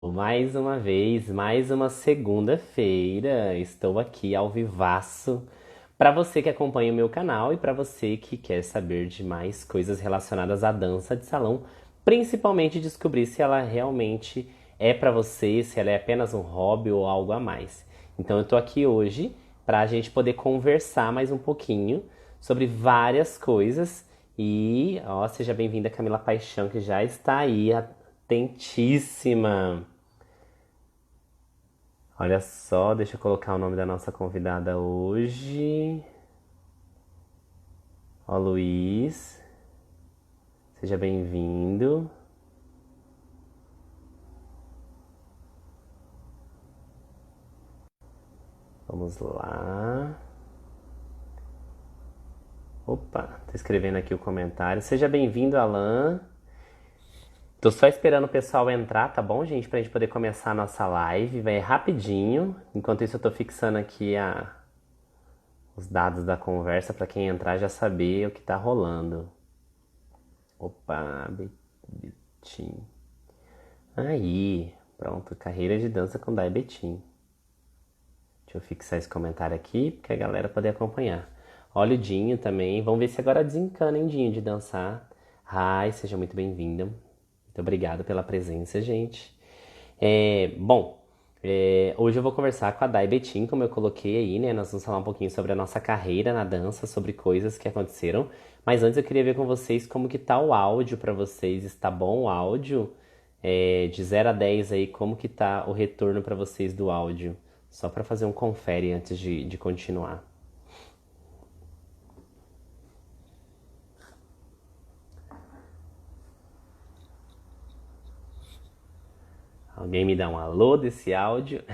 Mais uma vez, mais uma segunda-feira, estou aqui ao vivaço para você que acompanha o meu canal e para você que quer saber de mais coisas relacionadas à dança de salão, principalmente descobrir se ela realmente é para você, se ela é apenas um hobby ou algo a mais. Então eu tô aqui hoje para a gente poder conversar mais um pouquinho sobre várias coisas e, ó, seja bem-vinda Camila Paixão, que já está aí atentíssima. Olha só, deixa eu colocar o nome da nossa convidada hoje. Ó, Luiz, seja bem-vindo. Vamos lá. Opa, tô escrevendo aqui o comentário. Seja bem-vindo, Alan. Tô só esperando o pessoal entrar, tá bom, gente? Pra gente poder começar a nossa live. Vai rapidinho. Enquanto isso, eu tô fixando aqui os dados da conversa pra quem entrar já saber o que tá rolando. Opa, Betim. Aí, pronto, carreira de dança com Dai Betim. Deixa eu fixar esse comentário aqui, porque a galera poder acompanhar. Olha o Dinho também. Vamos ver se agora desencana, hein, Dinho, de dançar. Ai, seja muito bem-vinda. Muito obrigado pela presença, gente. Hoje eu vou conversar com a Dai Betim, como eu coloquei aí, né? Nós vamos falar um pouquinho sobre a nossa carreira na dança, sobre coisas que aconteceram. Mas antes eu queria ver com vocês como que tá o áudio pra vocês. Está bom o áudio? De 0 a 10 aí, como que tá o retorno pra vocês do áudio? Só pra fazer um confere antes de continuar. Alguém me dá um alô desse áudio?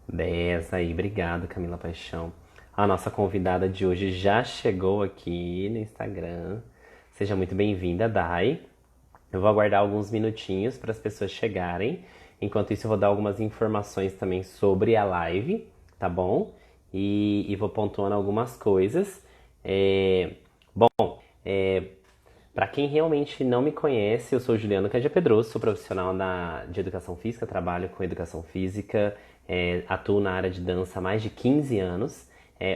Dessa aí, obrigado, Camila Paixão. A nossa convidada de hoje já chegou aqui no Instagram. Seja muito bem-vinda, Dai. Eu vou aguardar alguns minutinhos para as pessoas chegarem. Enquanto isso, eu vou dar algumas informações também sobre a live, tá bom? E vou pontuando algumas coisas. É, Para quem realmente não me conhece, eu sou Juliano Candia Pedroso, sou profissional de educação física, trabalho com educação física, atuo na área de dança há mais de 15 anos.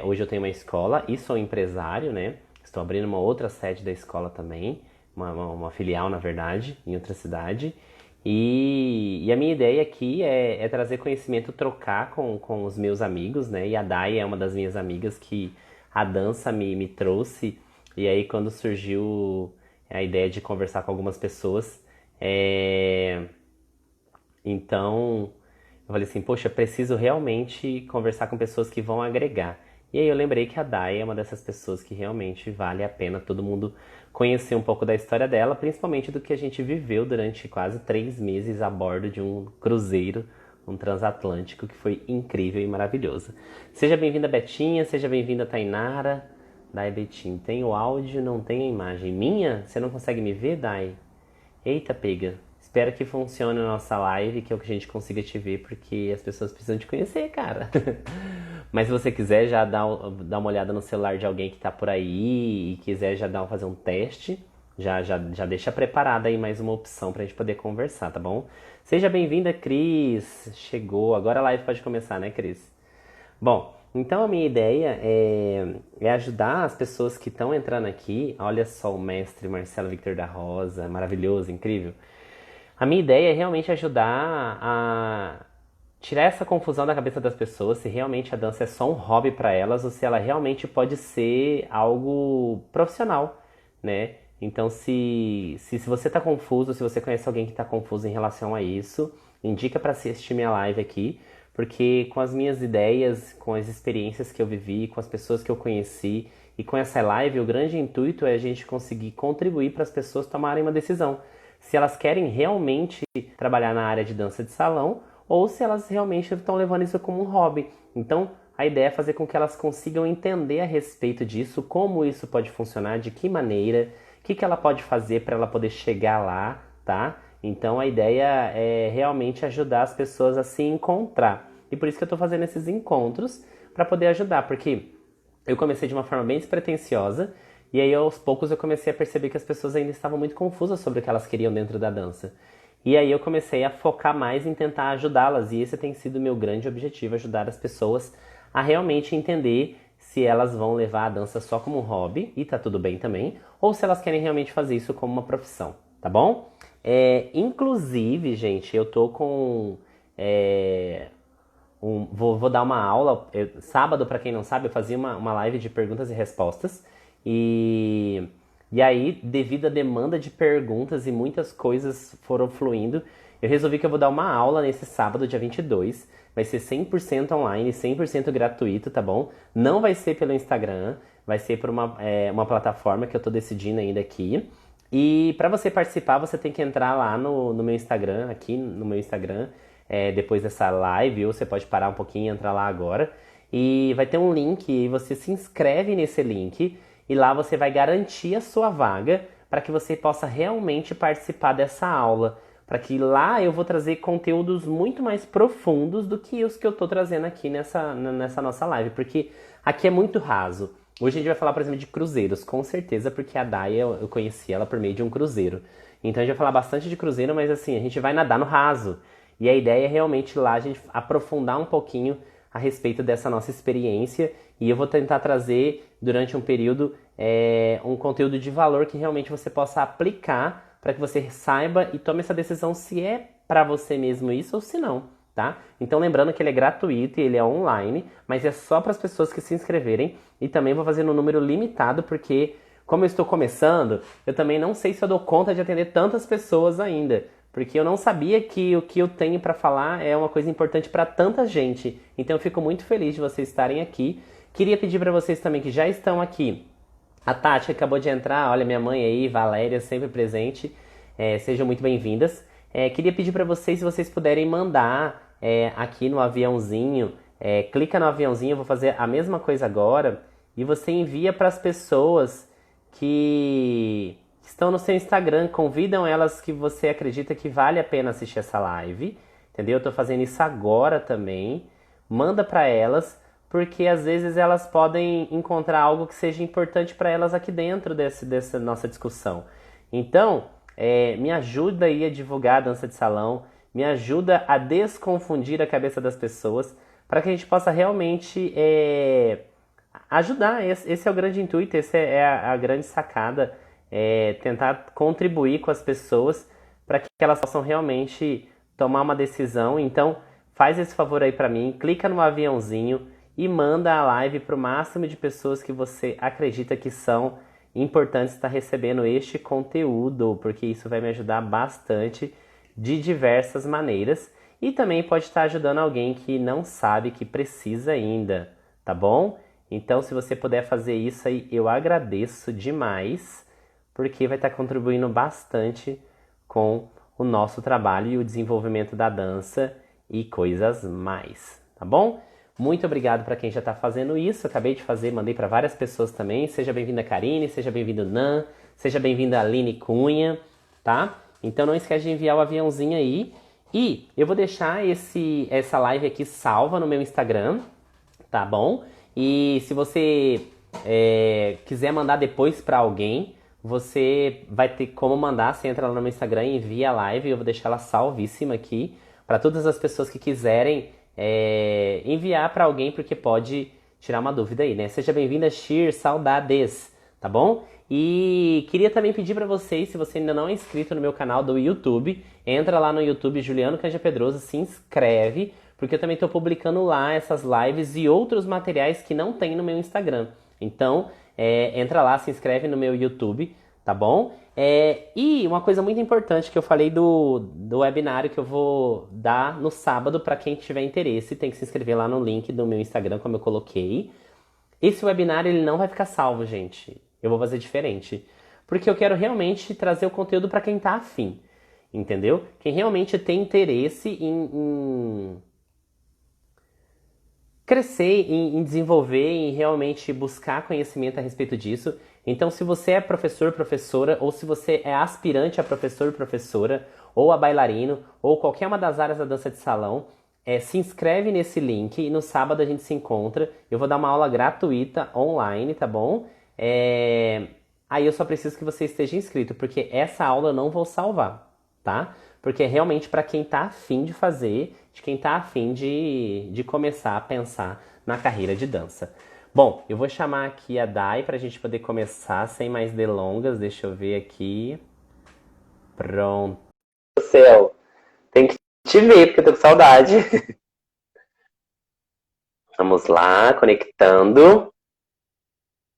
Hoje eu tenho uma escola e sou empresário, né? Estou abrindo uma outra sede da escola também, uma filial, na verdade, em outra cidade. E a minha ideia aqui é trazer conhecimento, trocar com os meus amigos, né? E a Dai é uma das minhas amigas que a dança me trouxe. E aí, quando surgiu a ideia de conversar com algumas pessoas, então eu falei assim: poxa, preciso realmente conversar com pessoas que vão agregar. E aí eu lembrei que a Dai é uma dessas pessoas que realmente vale a pena todo mundo conhecer um pouco da história dela, principalmente do que a gente viveu durante quase 3 meses a bordo de um cruzeiro, um transatlântico, que foi incrível e maravilhoso. Seja bem-vinda, Betinha, seja bem-vinda, Tainara. Dai Betim, tem o áudio, não tem a imagem. Minha? Você não consegue me ver, Dai? Eita, pega. Espero que funcione a nossa live, que é o que a gente consiga te ver, porque as pessoas precisam te conhecer, cara. Mas se você quiser já dar uma olhada no celular de alguém que tá por aí e quiser já fazer um teste, já deixa preparada aí mais uma opção pra gente poder conversar, tá bom? Seja bem-vinda, Cris. Chegou. Agora a live pode começar, né, Cris? Bom, então a minha ideia é ajudar as pessoas que estão entrando aqui. Olha só o mestre Marcelo Victor da Rosa, maravilhoso, incrível. A minha ideia é realmente ajudar a tirar essa confusão da cabeça das pessoas, se realmente a dança é só um hobby para elas ou se ela realmente pode ser algo profissional, né? Então, se você está confuso, se você conhece alguém que está confuso em relação a isso, indica para assistir minha live aqui, porque com as minhas ideias, com as experiências que eu vivi, com as pessoas que eu conheci e com essa live, o grande intuito é a gente conseguir contribuir para as pessoas tomarem uma decisão. Se elas querem realmente trabalhar na área de dança de salão ou se elas realmente estão levando isso como um hobby. Então, a ideia é fazer com que elas consigam entender a respeito disso, como isso pode funcionar, de que maneira, que ela pode fazer para ela poder chegar lá, tá? Então, a ideia é realmente ajudar as pessoas a se encontrar. E por isso que eu estou fazendo esses encontros, para poder ajudar, porque eu comecei de uma forma bem despretensiosa e aí aos poucos eu comecei a perceber que as pessoas ainda estavam muito confusas sobre o que elas queriam dentro da dança. E aí eu comecei a focar mais em tentar ajudá-las e esse tem sido o meu grande objetivo, ajudar as pessoas a realmente entender se elas vão levar a dança só como um hobby, e tá tudo bem também, ou se elas querem realmente fazer isso como uma profissão, tá bom? Inclusive, gente, eu tô com... vou dar uma aula, sábado, pra quem não sabe, eu fazia uma live de perguntas e respostas, e aí, devido à demanda de perguntas e muitas coisas foram fluindo, eu resolvi que eu vou dar uma aula nesse sábado, dia 22. Vai ser 100% online, 100% gratuito, tá bom? Não vai ser pelo Instagram, vai ser por uma plataforma que eu tô decidindo ainda aqui. E para você participar, você tem que entrar lá no meu Instagram, aqui no meu Instagram, depois dessa live, ou você pode parar um pouquinho e entrar lá agora. E vai ter um link, e você se inscreve nesse link, e lá você vai garantir a sua vaga para que você possa realmente participar dessa aula. Para que lá eu vou trazer conteúdos muito mais profundos do que os que eu estou trazendo aqui nessa nossa live. Porque aqui é muito raso. Hoje a gente vai falar, por exemplo, de cruzeiros, com certeza, porque a Daya, eu conheci ela por meio de um cruzeiro. Então a gente vai falar bastante de cruzeiro, mas assim, a gente vai nadar no raso. E a ideia é realmente lá a gente aprofundar um pouquinho a respeito dessa nossa experiência. E eu vou tentar trazer, durante um período, um conteúdo de valor que realmente você possa aplicar para que você saiba e tome essa decisão se é para você mesmo isso ou se não, tá? Então lembrando que ele é gratuito e ele é online, mas é só para as pessoas que se inscreverem e também vou fazer no número limitado porque como eu estou começando, eu também não sei se eu dou conta de atender tantas pessoas ainda, porque eu não sabia que o que eu tenho para falar é uma coisa importante para tanta gente. Então eu fico muito feliz de vocês estarem aqui. Queria pedir para vocês também que já estão aqui. A Tati acabou de entrar, olha minha mãe aí, Valéria, sempre presente. Sejam muito bem-vindas. Queria pedir para vocês, se vocês puderem mandar aqui no aviãozinho, clica no aviãozinho, eu vou fazer a mesma coisa agora, e você envia para as pessoas que estão no seu Instagram, convidam elas que você acredita que vale a pena assistir essa live, entendeu? Eu tô fazendo isso agora também, manda para elas, porque às vezes elas podem encontrar algo que seja importante para elas aqui dentro dessa nossa discussão. Então, me ajuda aí a divulgar a dança de salão, me ajuda a desconfundir a cabeça das pessoas, para que a gente possa realmente ajudar. Esse é o grande intuito, essa é a grande sacada, tentar contribuir com as pessoas para que elas possam realmente tomar uma decisão. Então, faz esse favor aí para mim, clica no aviãozinho, e manda a live para o máximo de pessoas que você acredita que são importantes estar recebendo este conteúdo, porque isso vai me ajudar bastante de diversas maneiras e também pode estar ajudando alguém que não sabe, que precisa ainda, tá bom? Então, se você puder fazer isso aí, eu agradeço demais, porque vai estar contribuindo bastante com o nosso trabalho e o desenvolvimento da dança e coisas mais, tá bom? Muito obrigado para quem já está fazendo isso. Eu acabei de fazer, mandei para várias pessoas também. Seja bem-vinda Karine, seja bem-vindo Nan, seja bem-vinda Aline Cunha, tá? Então não esquece de enviar o aviãozinho aí. E eu vou deixar essa live aqui salva no meu Instagram, tá bom? E se você quiser mandar depois para alguém, você vai ter como mandar. Você entra lá no meu Instagram e envia a live. Eu vou deixar ela salvíssima aqui para todas as pessoas que quiserem enviar para alguém, porque pode tirar uma dúvida aí, né? Seja bem-vinda, Shir, saudades, tá bom? E queria também pedir para vocês, se você ainda não é inscrito no meu canal do YouTube, entra lá no YouTube Juliano Canja Pedroso, se inscreve, porque eu também estou publicando lá essas lives e outros materiais que não tem no meu Instagram. Então, entra lá, se inscreve no meu YouTube, tá bom? E uma coisa muito importante que eu falei do webinário que eu vou dar no sábado para quem tiver interesse, tem que se inscrever lá no link do meu Instagram, como eu coloquei. Esse webinário ele não vai ficar salvo, gente. Eu vou fazer diferente, porque eu quero realmente trazer o conteúdo para quem tá afim, entendeu? Quem realmente tem interesse em crescer, em desenvolver, em realmente buscar conhecimento a respeito disso. Então, se você é professor, professora, ou se você é aspirante a professor, professora, ou a bailarino, ou qualquer uma das áreas da dança de salão, Se inscreve nesse link e no sábado a gente se encontra. Eu vou dar uma aula gratuita online, tá bom? É, Aí eu só preciso que você esteja inscrito, porque essa aula eu não vou salvar, tá? Porque é realmente para quem tá afim de fazer, de quem tá afim de começar a pensar na carreira de dança. Bom, eu vou chamar aqui a Dai para a gente poder começar sem mais delongas. Deixa eu ver aqui. Pronto. Céu, tem que te ver, porque eu tô com saudade. Vamos lá, conectando.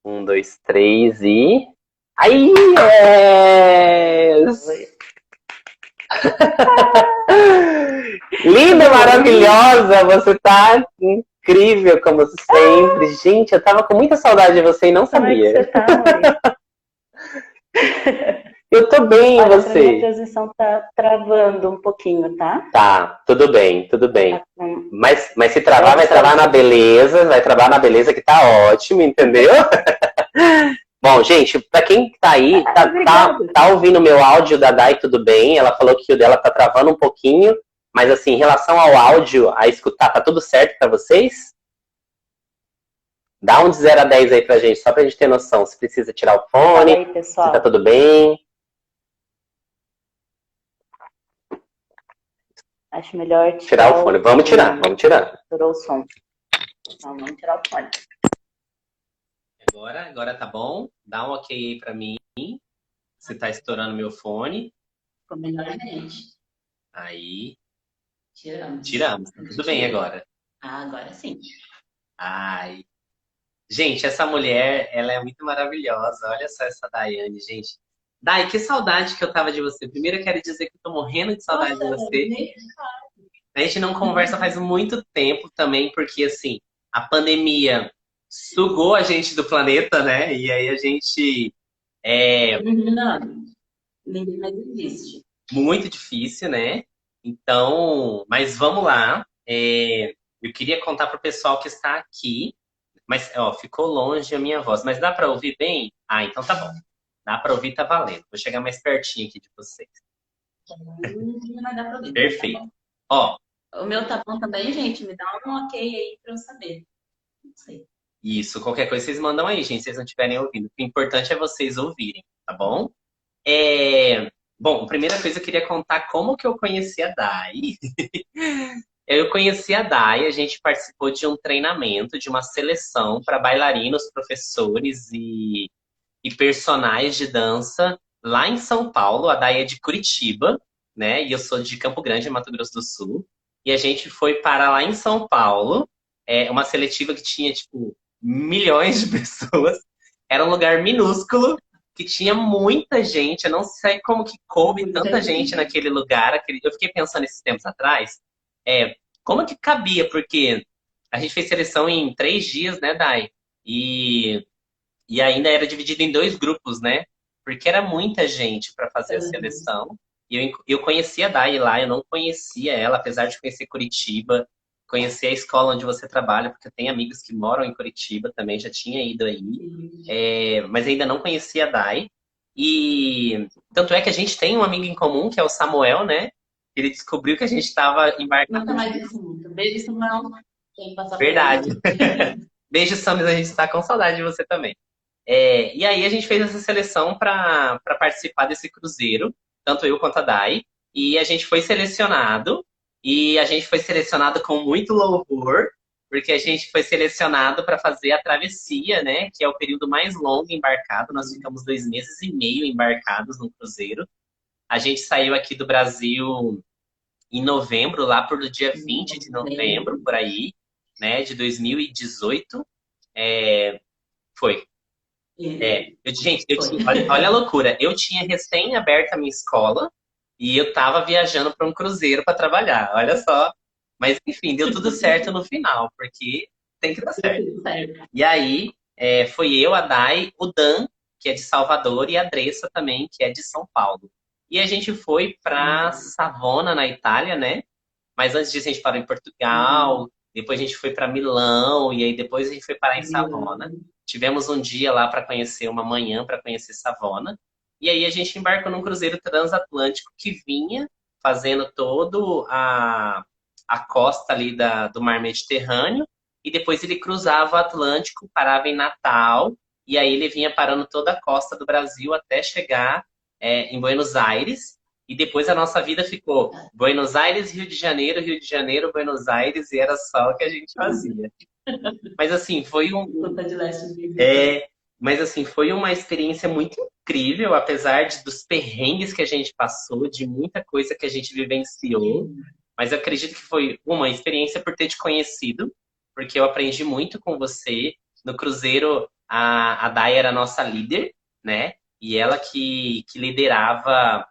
Um, dois, três e. Aí! Yes! Linda, maravilhosa! Você tá incrível, como sempre. Gente, eu tava com muita saudade de você e não Como é que sabia. você tá, amor? Eu tô bem, e Olha, pra mim a você? transmissão tá travando um pouquinho, tá? Tá, tudo bem, tudo bem. Tá com Mas se travar, leve vai travar na solzinho. beleza, vai travar na beleza que tá ótimo, entendeu? Bom, gente, pra quem tá aí, Ah, obrigada. tá ouvindo o meu áudio da Dai, tudo bem? Ela falou que o dela tá travando um pouquinho, mas assim, em relação ao áudio, a escutar, tá tudo certo pra vocês? Dá um de 0 a 10 aí pra gente, só pra gente ter noção. Se precisa tirar o Fala fone, aí, se tá pessoal. tudo bem. Acho melhor Tirar o tirar fone. o Vamos fone, tirar, né? vamos tirar. Estourou o som. Então, vamos tirar o fone. Agora tá bom. Dá um ok aí pra mim. Se tá estourando meu fone. Ficou melhor, gente. Aí, Tiramos. tiramos. Tá tudo bem agora. Ah, agora sim. Ai. Gente, essa mulher, ela é muito maravilhosa. Olha só essa Daiane, gente. Dai, que saudade que eu tava de você. Primeiro eu quero dizer que eu tô morrendo de saudade de você. A gente não conversa faz muito tempo também, porque assim, a pandemia sugou a gente do planeta, né? E aí a gente Não, ninguém mais existe. muito difícil, né? Então, mas vamos lá. Eu queria contar para o pessoal que está aqui, mas ó, ficou longe a minha voz, mas dá para ouvir bem? Ah, então tá bom. Dá para ouvir, tá valendo. Vou chegar mais pertinho aqui de vocês. Não vai dar problema. Tá Perfeito. bom. Ó, O meu tá bom também, gente. Me dá um ok aí pra eu saber. Não sei. isso, qualquer coisa vocês mandam aí, gente, se vocês não estiverem ouvindo. O importante é vocês ouvirem, tá bom? Bom, a primeira coisa eu queria contar como que eu conheci a Dai. Eu conheci a Dai, a gente participou de um treinamento, de uma seleção para bailarinos, professores e personagens de dança lá em São Paulo. A Dai é de Curitiba, né? E eu sou de Campo Grande, Mato Grosso do Sul. E a gente foi para lá em São Paulo, uma seletiva que tinha, tipo, milhões de pessoas. Era um lugar minúsculo, que tinha muita gente. Eu não sei como que coube tanta gente naquele lugar. Eu fiquei pensando esses tempos atrás, como que cabia? Porque a gente fez seleção em 3 dias, né, Dai? E e ainda era dividido em dois grupos, né? Porque era muita gente para fazer a seleção. E eu conhecia a Dai lá, eu não conhecia ela, apesar de conhecer Curitiba, conhecer a escola onde você trabalha, porque eu tenho amigos que moram em Curitiba também, já tinha ido aí. Mas ainda não conhecia a Dai. E tanto é que a gente tem um amigo em comum, que é o Samuel, né? Ele descobriu que a gente estava embarcado. Nunca mais disse muito. Beijo, Samuel. Quem passar por Verdade. aí. Beijo, Samus, a gente está com saudade de você também. E aí a gente fez essa seleção para participar desse cruzeiro, tanto eu quanto a Dai, e a gente foi selecionado, e a gente foi selecionado com muito louvor, porque a gente foi selecionado para fazer a travessia, né, que é o período mais longo embarcado. Nós ficamos 2 meses e meio embarcados no cruzeiro. A gente saiu aqui do Brasil em novembro, lá por dia 20 de novembro, por aí, né, de 2018. Foi. Gente, olha a loucura. Eu tinha recém aberto a minha escola e eu tava viajando para um cruzeiro para trabalhar. Olha só. Mas enfim, deu tudo certo no final, porque tem que dar certo. E aí, foi eu, a Dai, o Dan, que é de Salvador, e a Dressa também, que é de São Paulo. E a gente foi para Savona, na Itália, né? Mas antes disso a gente parou em Portugal, depois a gente foi para Milão, e aí depois a gente foi parar em Savona. Tivemos um dia lá para conhecer, uma manhã para conhecer Savona. E aí a gente embarcou num cruzeiro transatlântico que vinha fazendo todo a costa ali do Mar Mediterrâneo, e depois ele cruzava o Atlântico, parava em Natal, e aí ele vinha parando toda a costa do Brasil até chegar em Buenos Aires. E depois a nossa vida ficou Buenos Aires, Rio de Janeiro, Buenos Aires, e era só o que a gente fazia. Mas assim, Ponta de Leste. mas assim, foi uma experiência muito incrível, apesar dos perrengues que a gente passou, de muita coisa que a gente vivenciou. Mas eu acredito que foi uma experiência por ter te conhecido, porque eu aprendi muito com você. No cruzeiro, a Day era a nossa líder, né? E ela que liderava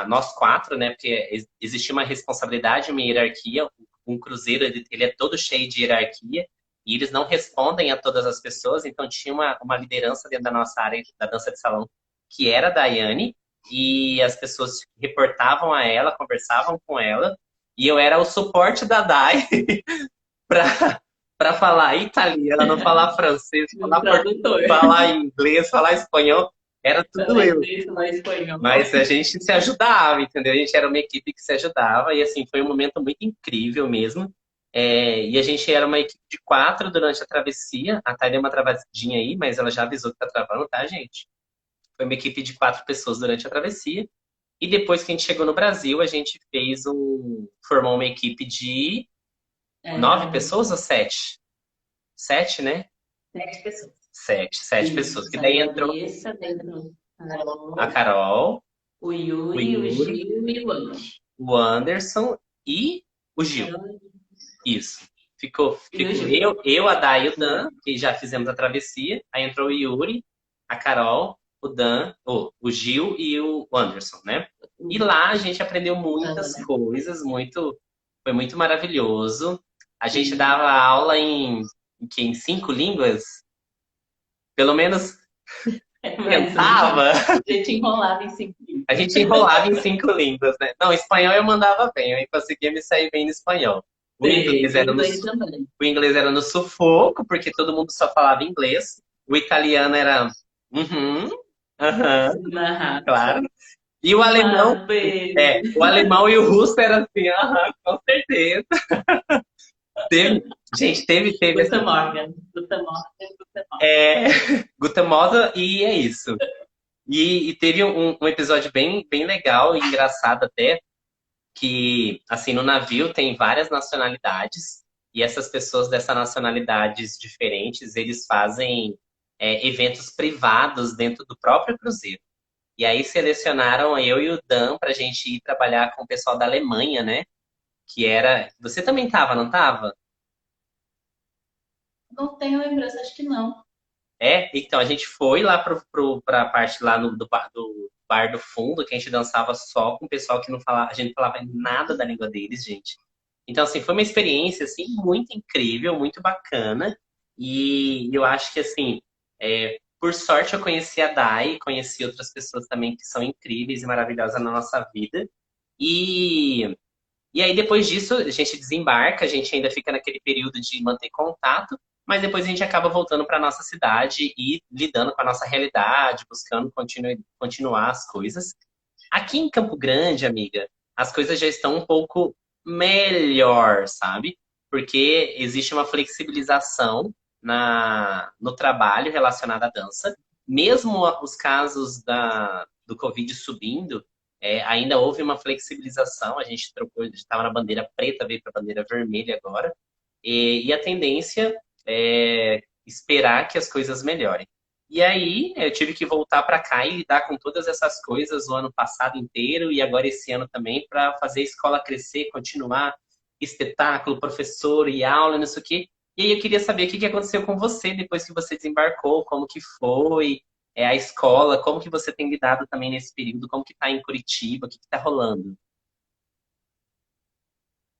nós quatro, né? Porque existia uma responsabilidade, uma hierarquia. Um cruzeiro, ele é todo cheio de hierarquia. E eles não respondem a todas as pessoas, então tinha uma liderança dentro da nossa área da dança de salão, que era a Daiane, e as pessoas reportavam a ela, conversavam com ela, e eu era o suporte da Dai para falar italiano, falar francês, falar Tradutor. falar inglês, falar espanhol, era tudo Falar eu. inglês, falar espanhol. Mas a gente se ajudava, entendeu? A gente era uma equipe que se ajudava, e assim, foi um momento muito incrível mesmo. E a gente era uma equipe de quatro durante a travessia. A Thay deu uma travadinha aí, mas ela já avisou que tá travando, tá, gente? Foi uma equipe de quatro pessoas durante a travessia. E depois que a gente chegou no Brasil, a gente formou uma equipe de 9 pessoas ou 7? 7, né? 7 pessoas. 7 Isso, pessoas. Que a daí entrou Andressa, dentro a Carol, o o Yuri, o Yuri, Gil e o Andy. o Anderson e o Gil. Isso. Ficou E o Gil. eu, a Day e o Dan, que já fizemos a travessia. Aí entrou o Yuri, a Carol, o Dan, o Gil e o Anderson, né? E lá a gente aprendeu muitas coisas, foi muito maravilhoso. A gente dava aula em 5 línguas, pelo menos tentava. A gente enrolava em 5 línguas. A gente enrolava em 5 línguas, né? Não, espanhol eu mandava bem, eu conseguia me sair bem no espanhol. O inglês era no, também. o inglês era no sufoco, porque todo mundo só falava inglês. O italiano era uhum, aham, claro. E o alemão e o russo era assim, aham, com certeza. Gente, teve Guten assim, Morgen. Guten Morgen, Guten Morgen. Guten Morgen, e é isso. E teve um episódio bem legal e engraçado até, que assim, no navio tem várias nacionalidades, e essas pessoas dessas nacionalidades diferentes, eles fazem eventos privados dentro do próprio cruzeiro. E aí selecionaram eu e o Dan pra gente ir trabalhar com o pessoal da Alemanha, né? Que era. Você também tava, não tava? Não tenho lembrança, acho que não. Então a gente foi lá pra parte lá do bar do fundo, que a gente dançava só com o pessoal que não falava, a gente não falava nada da língua deles, gente. Então, assim, foi uma experiência, assim, muito incrível, muito bacana. E eu acho que, assim, por sorte eu conheci a Dai, conheci outras pessoas também que são incríveis e maravilhosas na nossa vida. E, e aí, depois disso, a gente desembarca, a gente ainda fica naquele período de manter contato, mas depois a gente acaba voltando para nossa cidade e lidando com a nossa realidade, buscando continuar as coisas. Aqui em Campo Grande, amiga, as coisas já estão um pouco melhor, sabe? Porque existe uma flexibilização no trabalho relacionado à dança. Mesmo os casos do Covid subindo, ainda houve uma flexibilização. A gente trocou, estava na bandeira preta, veio para a bandeira vermelha agora. E a tendência é esperar que as coisas melhorem. E aí, eu tive que voltar para cá e lidar com todas essas coisas o ano passado inteiro e agora esse ano também para fazer a escola crescer, continuar espetáculo, professor e aula, não sei o quê. E aí eu queria saber o que aconteceu com você depois que você desembarcou, como que foi, a escola, como que você tem lidado também nesse período, como que tá em Curitiba, o que tá rolando?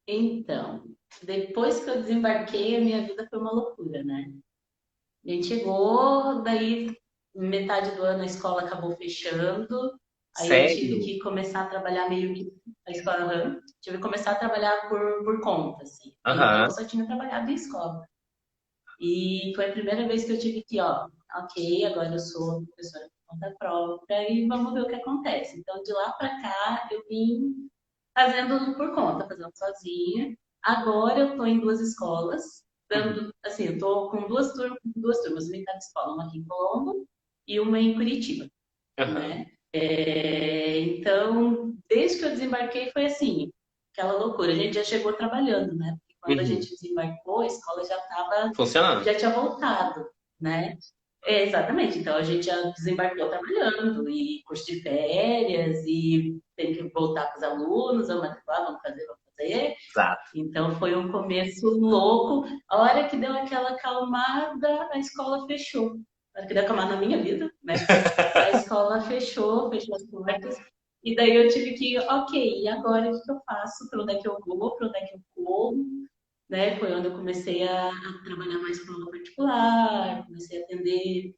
Então, depois que eu desembarquei, a minha vida foi uma loucura, né? A gente chegou, daí metade do ano a escola acabou fechando, aí eu tive Sério? que começar a trabalhar meio que a escola, tive que começar a trabalhar por conta, assim. Até então eu Aham. só tinha trabalhado em escola. E foi a primeira vez que eu tive que, ó, ok, agora eu sou professora por conta própria e vamos ver o que acontece. Então, de lá para cá, eu vim fazendo por conta, fazendo sozinha. Agora eu estou em duas escolas, Uhum. dando, assim, eu estou com duas turmas, metade da escola, uma aqui em Colombo e uma em Curitiba, Aham. né? Então, desde que eu desembarquei foi assim, aquela loucura. A gente já chegou trabalhando, né? Porque quando a gente Uhum. desembarcou, a escola já estava, Funcionando. já tinha voltado, né? Exatamente. Então a gente já desembarcou trabalhando e curso de férias e tem que voltar com os alunos, vamos matricular, vamos fazer, vamos fazer. Exato. Então foi um começo louco. A hora que deu aquela acalmada, a escola fechou. A hora que deu acalmada na minha vida, né? A escola fechou as portas. E daí eu tive que, ok, e agora o que eu faço? Para onde é que eu vou? Para onde é que eu corro? Né? Foi onde eu comecei a trabalhar mais com aula particular, comecei a atender.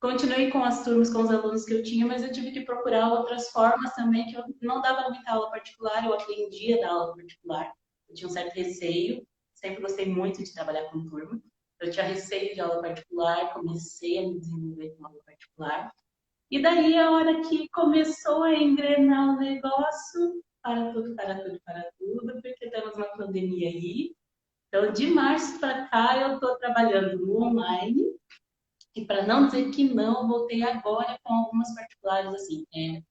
Continuei com as turmas, com os alunos que eu tinha, mas eu tive que procurar outras formas também, que eu não dava muita aula particular, eu aprendia a dar aula particular. Eu tinha um certo receio, sempre gostei muito de trabalhar com turma. Eu tinha receio de aula particular, comecei a me desenvolver com aula particular. E daí, a hora que começou a engrenar o negócio, para tudo, para tudo, para tudo, porque temos uma pandemia aí. Então, de março para cá, eu estou trabalhando no online. E para não dizer que não, eu voltei agora com algumas particulares, assim,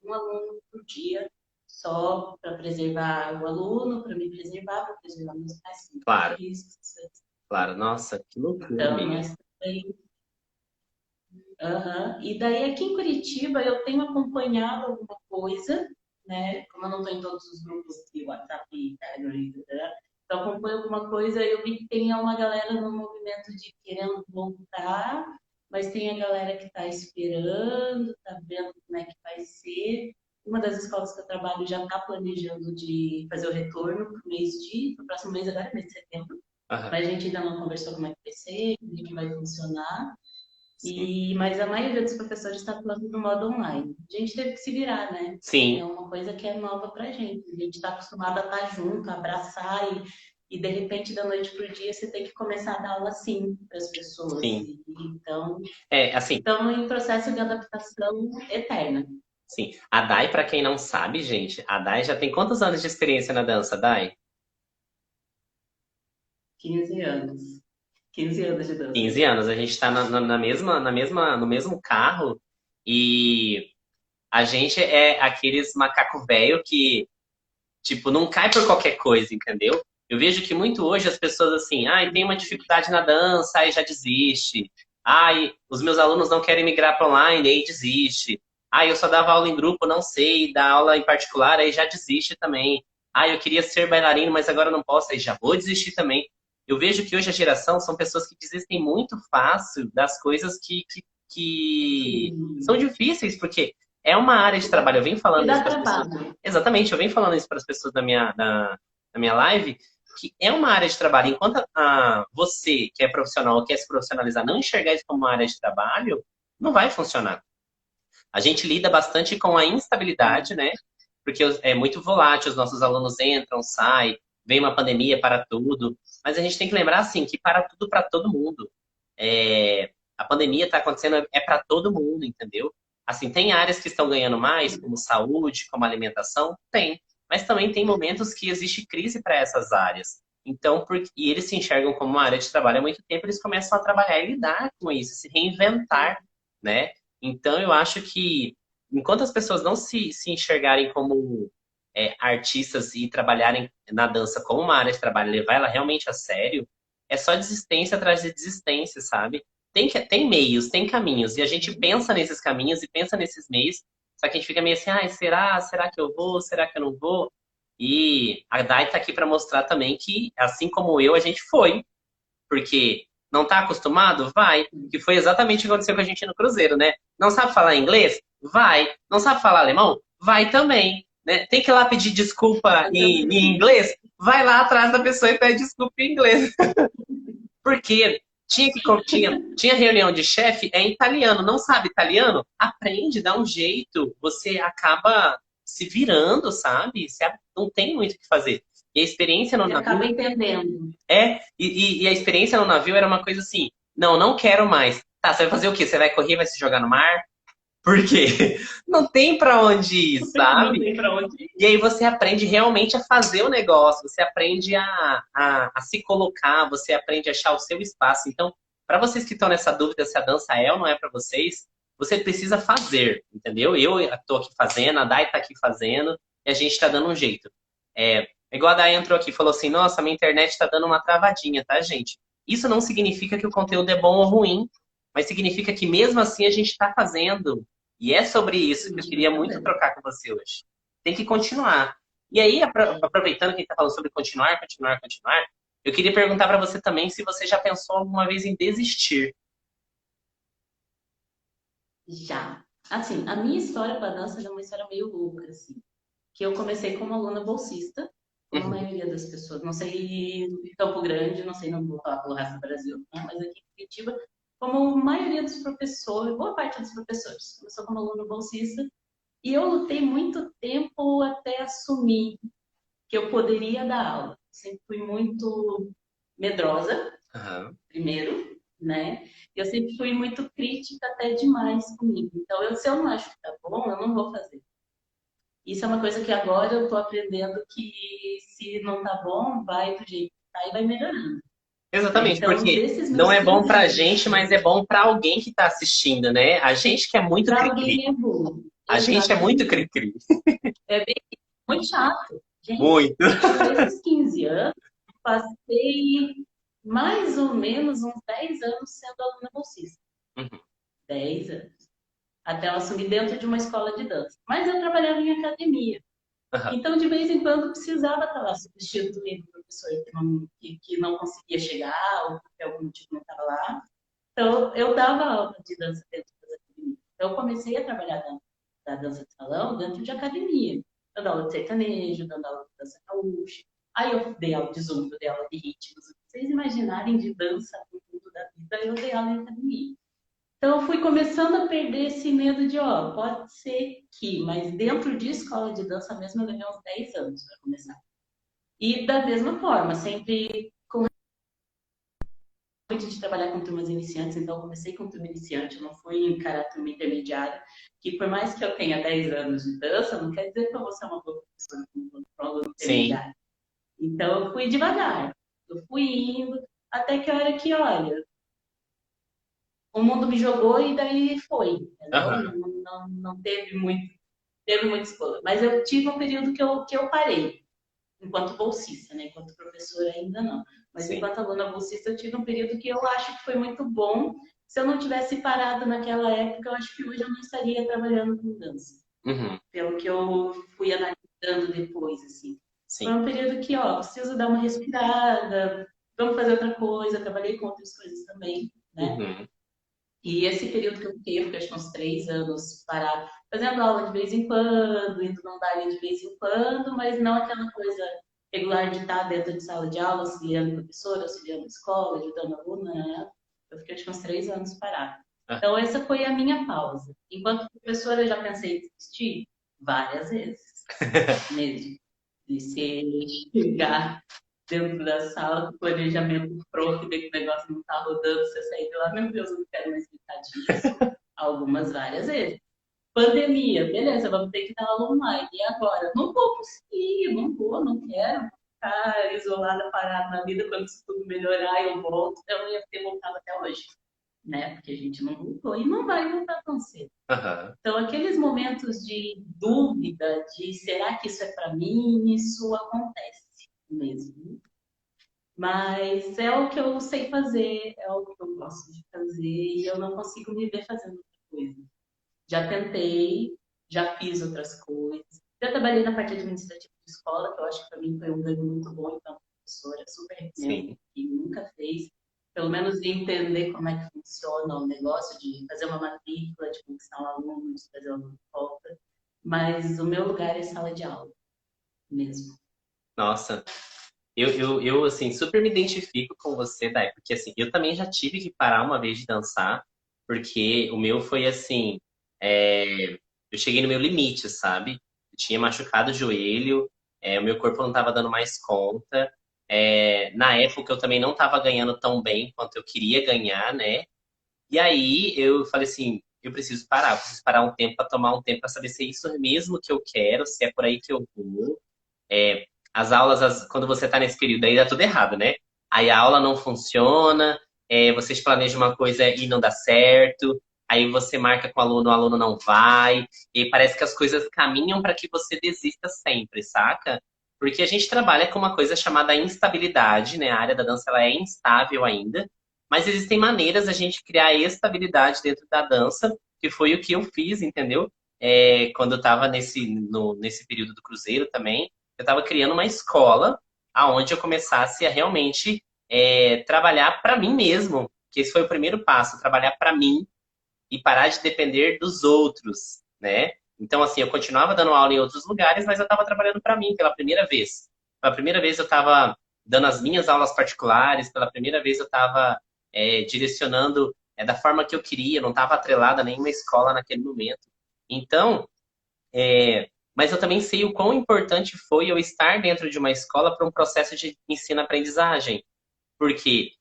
um aluno por dia, só para preservar o aluno, para me preservar, para preservar meus pais, que corre Claro, riscos. claro. Nossa, que loucura, Então, amiga. nós também. Aham. E daí, aqui em Curitiba, eu tenho acompanhado alguma coisa, né? Como eu não estou em todos os grupos de WhatsApp, Telegram, etc., eu acompanho alguma coisa, eu vi que tem uma galera no movimento de querendo voltar, mas tem a galera que está esperando, está vendo como é que vai ser. Uma das escolas que eu trabalho já está planejando de fazer o retorno pro próximo mês, agora, mês de setembro, Aham. mas a gente ainda não conversou como é que vai ser, como é que vai funcionar. Sim. Mas a maioria dos professores está falando do modo online. A gente teve que se virar, né? É Sim, uma coisa que é nova para a gente. A gente está acostumado a estar junto, a abraçar e de repente, da noite para o dia, você tem que começar a dar aula assim para as pessoas. sim. Então, É, assim, estamos em processo de adaptação eterna. sim. A Dai, pra quem não sabe, gente, a Dai já tem quantos anos de experiência na dança, Dai? 15 anos. 15 anos de dança 15 já. anos. A gente tá no mesmo carro e a gente é aqueles macaco velho que, tipo, não cai por qualquer coisa, entendeu? Eu vejo que muito hoje as pessoas assim, ai, tem uma dificuldade na dança, aí já desiste. Ai, os meus alunos não querem migrar para online, aí desiste. Ai, eu só dava aula em grupo, não sei, dar aula em particular, aí já desiste também. Ai, eu queria ser bailarino, mas agora não posso, aí já vou desistir também. Eu vejo que hoje a geração são pessoas que desistem muito fácil das coisas que são Sim. difíceis, porque é uma área de trabalho. Eu venho E falando isso dá para as pessoas. trabalho. Exatamente, eu venho falando isso para as pessoas da minha live, que é uma área de trabalho. Enquanto você, que é profissional, quer se profissionalizar, não enxergar isso como uma área de trabalho, não vai funcionar. A gente lida bastante com a instabilidade, né? Porque é muito volátil, os nossos alunos entram, saem, vem uma pandemia para tudo. Mas a gente tem que lembrar, assim, que para tudo, para todo mundo. A pandemia está acontecendo, é para todo mundo, entendeu? Assim, tem áreas que estão ganhando mais, como saúde, como alimentação? Tem. Mas também tem momentos que existe crise para essas áreas. Então, e eles se enxergam como uma área de trabalho há muito tempo, eles começam a trabalhar e lidar com isso, se reinventar, né? Então, eu acho que enquanto as pessoas não se enxergarem como artistas e trabalharem na dança como uma área de trabalho, levar ela realmente a sério, é só desistência atrás de desistência, sabe? Tem meios, tem caminhos, e a gente pensa nesses caminhos e pensa nesses meios, só que a gente fica meio assim, ai, será? Será que eu vou? Será que eu não vou? E a Dai tá aqui para mostrar também que, assim como eu, a gente foi, porque não tá acostumado? Vai. Que foi exatamente o que aconteceu com a gente no Cruzeiro, né? Não sabe falar inglês? Vai. Não sabe falar alemão? Vai também. Né? Tem que ir lá pedir desculpa em inglês? Vai lá atrás da pessoa e pede desculpa em inglês. Porque tinha reunião de chefe em italiano. Não sabe italiano? Aprende, dá um jeito. Você acaba se virando, sabe? Você não tem muito o que fazer. E a experiência no Você navio acaba entendendo. e a experiência no navio era uma coisa assim, não, não quero mais. Tá, você vai fazer o quê? Você vai correr, vai se jogar no mar? Porque não tem pra onde ir, Não sabe? tem pra onde ir. E aí você aprende realmente a fazer o negócio, você aprende a se colocar, você aprende a achar o seu espaço. Então, para vocês que estão nessa dúvida se a dança é ou não é para vocês, você precisa fazer, entendeu? Eu estou aqui fazendo, a Dai está aqui fazendo, e a gente está dando um jeito. Igual a Dai entrou aqui e falou assim, nossa, minha internet está dando uma travadinha, tá, gente? Isso não significa que o conteúdo é bom ou ruim, mas significa que mesmo assim a gente está fazendo. E é sobre isso que eu queria muito trocar com você hoje. Tem que continuar. E aí, aproveitando que a gente está falando sobre continuar, continuar, continuar, eu queria perguntar para você também se você já pensou alguma vez em desistir. Já. Assim, a minha história com a dança é uma história meio louca, assim. Que eu comecei como aluna bolsista, como a Uhum. maioria das pessoas. Não sei em Campo Grande, não sei, não vou falar pelo resto do Brasil, né? Mas aqui em Curitiba, como a maioria dos professores, boa parte dos professores, começou como aluno bolsista. E eu lutei muito tempo até assumir que eu poderia dar aula. Sempre fui muito medrosa, Aham. primeiro, né? Eu sempre fui muito crítica até demais comigo. Então, se eu não acho que tá bom, eu não vou fazer. Isso é uma coisa que agora eu tô aprendendo que se não tá bom, vai do jeito que tá e vai melhorando. Né? Exatamente, Então, porque desses não meus é bom 15 pra anos gente, mas é bom pra alguém que tá assistindo, né? A gente que é muito para cri-cri. alguém é bom. A gente é muito Exatamente. cri-cri. É bem, muito chato. Gente, Muito. por esses 15 anos, passei mais ou menos uns 10 anos sendo aluna bolsista. Uhum. 10 anos. Até eu assumir dentro de uma escola de dança. Mas eu trabalhava em academia. Aham. Então, de vez em quando, precisava estar lá substituindo o professor que não conseguia chegar ou por algum motivo não estava lá. Então, eu dava aula de dança dentro das academias. Então, eu comecei a trabalhar da dança de salão dentro de academia. Dando aula de sertanejo, dando aula de dança gaúcha. Aí eu dei aula de zumba, dei aula de ritmos. Se vocês imaginarem de dança no mundo da vida, eu dei aula em academia. Então, eu fui começando a perder esse medo de, ó, pode ser que, mas dentro de escola de dança mesmo, eu levei uns 10 anos para começar. E da mesma forma, sempre muito de trabalhar com turmas iniciantes, então eu comecei com turma iniciante, eu não fui encarar turma intermediária, que por mais que eu tenha 10 anos de dança, não quer dizer que eu vou ser uma boa professora para um aluno Sim. intermediário. Então, eu fui devagar, eu fui indo, até que a hora que, olha, o mundo me jogou e daí foi, entendeu? Aham. Não teve muita escolha. Mas eu tive um período que eu parei, enquanto bolsista, né? Enquanto professora ainda não. Mas Sim. enquanto aluna bolsista, eu tive um período que eu acho que foi muito bom. Se eu não tivesse parado naquela época, eu acho que hoje eu não estaria trabalhando com dança. Uhum. Pelo que eu fui analisando depois, assim. Foi Sim. um período que, ó, preciso dar uma respirada, vamos fazer outra coisa. Trabalhei com outras coisas também, né? Uhum. E esse período que eu fiquei acho que uns 3 anos parado, fazendo aula de vez em quando, indo num baile de vez em quando, mas não aquela coisa regular de estar dentro de sala de aula, auxiliando professora, auxiliando escola, ajudando aluna, né? Eu fiquei acho que uns 3 anos parado. Ah. Então, essa foi a minha pausa. Enquanto professora, eu já pensei em desistir várias vezes, mesmo. De chegar dentro da sala do planejamento pronto e ver que o negócio não está rodando, você sair de lá, meu Deus, eu não quero mais brincar disso. Algumas, várias vezes. Pandemia, beleza, vamos ter que dar aula online. E agora? Não vou conseguir, não vou, não quero ficar isolada, parada na vida. Quando isso tudo melhorar, eu volto. Eu não ia ter voltado até hoje, né? Porque a gente não voltou e não vai voltar tão cedo. Aham. Então, aqueles momentos de dúvida, de será que isso é para mim, isso acontece mesmo. Mas é o que eu sei fazer, é o que eu gosto de fazer e eu não consigo me ver fazendo outra coisa. Já tentei, já fiz outras coisas. Já trabalhei na parte administrativa de escola, que eu acho que para mim foi um ganho muito bom enquanto professora. Super recomendo Sim. quem nunca fez, pelo menos de entender como é que funciona o negócio, de fazer uma matrícula, de conquistar um aluno, de fazer o aluno de volta. Mas o meu lugar é sala de aula, mesmo. Nossa. Eu, assim, super me identifico com você, Dai, porque, assim, eu também já tive que parar uma vez de dançar, porque o meu foi, assim, eu cheguei no meu limite, sabe? Eu tinha machucado o joelho, o meu corpo não estava dando mais conta. Na época, eu também não estava ganhando tão bem quanto eu queria ganhar, né? E aí, eu falei assim, eu preciso parar um tempo para tomar um tempo para saber se é isso mesmo que eu quero, se é por aí que eu vou. É, as aulas, quando você está nesse período aí, dá tudo errado, né? Aí a aula não funciona, vocês planejam uma coisa e não dá certo, aí você marca com o aluno não vai, e parece que as coisas caminham para que você desista sempre, saca? Porque a gente trabalha com uma coisa chamada instabilidade, né? A área da dança ela é instável ainda, mas existem maneiras da gente criar estabilidade dentro da dança, que foi o que eu fiz, entendeu? Quando eu estava nesse período do Cruzeiro também, eu estava criando uma escola aonde eu começasse a realmente trabalhar para mim mesmo, que esse foi o primeiro passo, trabalhar para mim e parar de depender dos outros, né? Então, assim, eu continuava dando aula em outros lugares, mas eu estava trabalhando para mim pela primeira vez. Pela primeira vez eu estava dando as minhas aulas particulares, pela primeira vez eu estava direcionando da forma que eu queria, não estava atrelada a nenhuma escola naquele momento. Então, mas eu também sei o quão importante foi eu estar dentro de uma escola para um processo de ensino-aprendizagem. Porque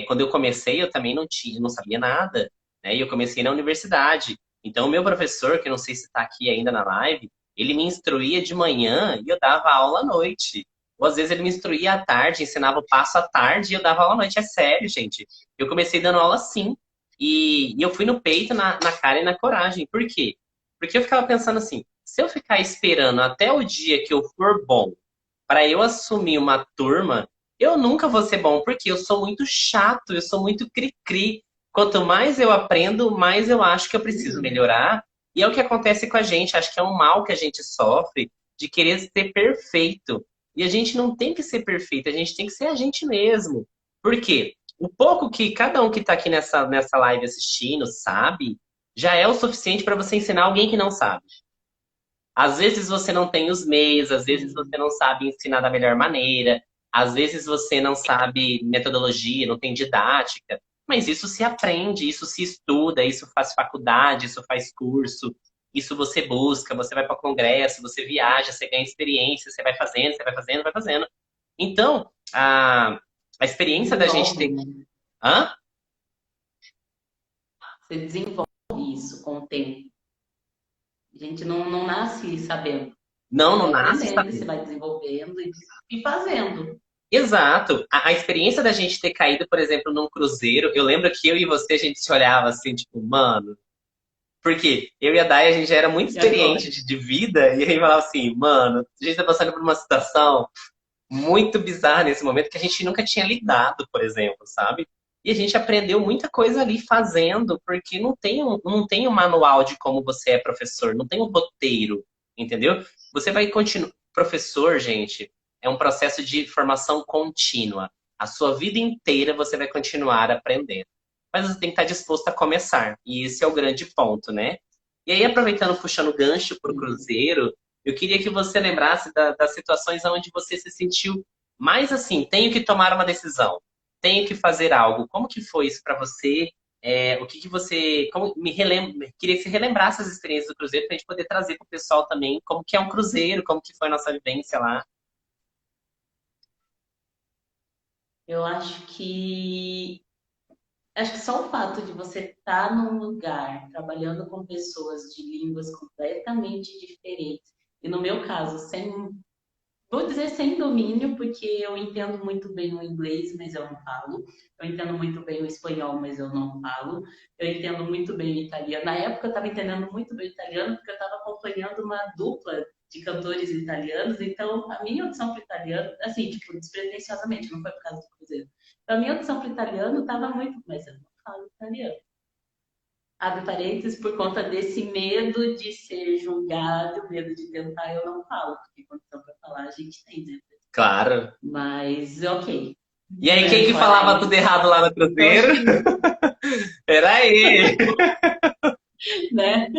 quando eu comecei, eu também não sabia nada, né? E eu comecei na universidade. Então, o meu professor, que eu não sei se está aqui ainda na live, ele me instruía de manhã e eu dava aula à noite. Ou às vezes ele me instruía à tarde, ensinava o passo à tarde e eu dava aula à noite. É sério, gente. Eu comecei dando aula assim. E eu fui no peito, na cara e na coragem. Por quê? Porque eu ficava pensando assim, se eu ficar esperando até o dia que eu for bom para eu assumir uma turma, eu nunca vou ser bom, porque eu sou muito chato, eu sou muito cri-cri. Quanto mais eu aprendo, mais eu acho que eu preciso melhorar. E é o que acontece com a gente, acho que é um mal que a gente sofre de querer ser perfeito. E a gente não tem que ser perfeito, a gente tem que ser a gente mesmo. Por quê? O pouco que cada um que está aqui nessa live assistindo sabe, já é o suficiente para você ensinar alguém que não sabe. Às vezes você não tem os meios, às vezes você não sabe ensinar da melhor maneira, às vezes você não sabe metodologia, não tem didática, mas isso se aprende, isso se estuda, isso faz faculdade, isso faz curso, isso você busca, você vai para congresso, você viaja, você ganha experiência, você vai fazendo, você vai fazendo, vai fazendo. Então, a experiência da gente Desenvolve, ter. né? Hã? Você desenvolve isso com o tempo. A gente não nasce sabendo. Você Não, não vai nasce aprendendo, você sabendo. vai desenvolvendo e fazendo. Exato. A experiência da gente ter caído, por exemplo, num cruzeiro, eu lembro que eu e você, a gente se olhava assim, tipo, mano. Porque eu e a Day, a gente já era muito E agora? experiente de vida, e a gente falava assim, mano, a gente tá passando por uma situação muito bizarra nesse momento que a gente nunca tinha lidado, por exemplo, sabe? E a gente aprendeu muita coisa ali fazendo, porque não tem um manual de como você é professor, não tem um roteiro, entendeu? Você vai continuar. Professor, gente, é um processo de formação contínua. A sua vida inteira você vai continuar aprendendo. Mas você tem que estar disposto a começar. E esse é o grande ponto, né? E aí, aproveitando, puxando o gancho para o Cruzeiro, eu queria que você lembrasse das situações onde você se sentiu mais assim, tenho que tomar uma decisão, tenho que fazer algo. Como que foi isso para você? O que que você, como queria que você relembrasse as experiências do Cruzeiro para a gente poder trazer para o pessoal também como que é um Cruzeiro, como que foi a nossa vivência lá. Eu acho que só o fato de você estar num lugar trabalhando com pessoas de línguas completamente diferentes, e no meu caso, vou dizer sem domínio, porque eu entendo muito bem o inglês, mas eu não falo. Eu entendo muito bem o espanhol, mas eu não falo. Eu entendo muito bem o italiano. Na época eu estava entendendo muito bem o italiano, porque eu estava acompanhando uma dupla de cantores italianos, então a minha opção para o italiano, assim, tipo, despretensiosamente, não foi por causa do Cruzeiro. Então, a minha opção para o italiano estava muito, mas eu não falo italiano. Abre parênteses, por conta desse medo de ser julgado, medo de tentar, eu não falo, porque condição para falar a gente tem, né? Claro. Mas, ok. E aí, quem É, que fora falava tudo isso. errado lá no Então, acho Cruzeiro? que, Era ele. né?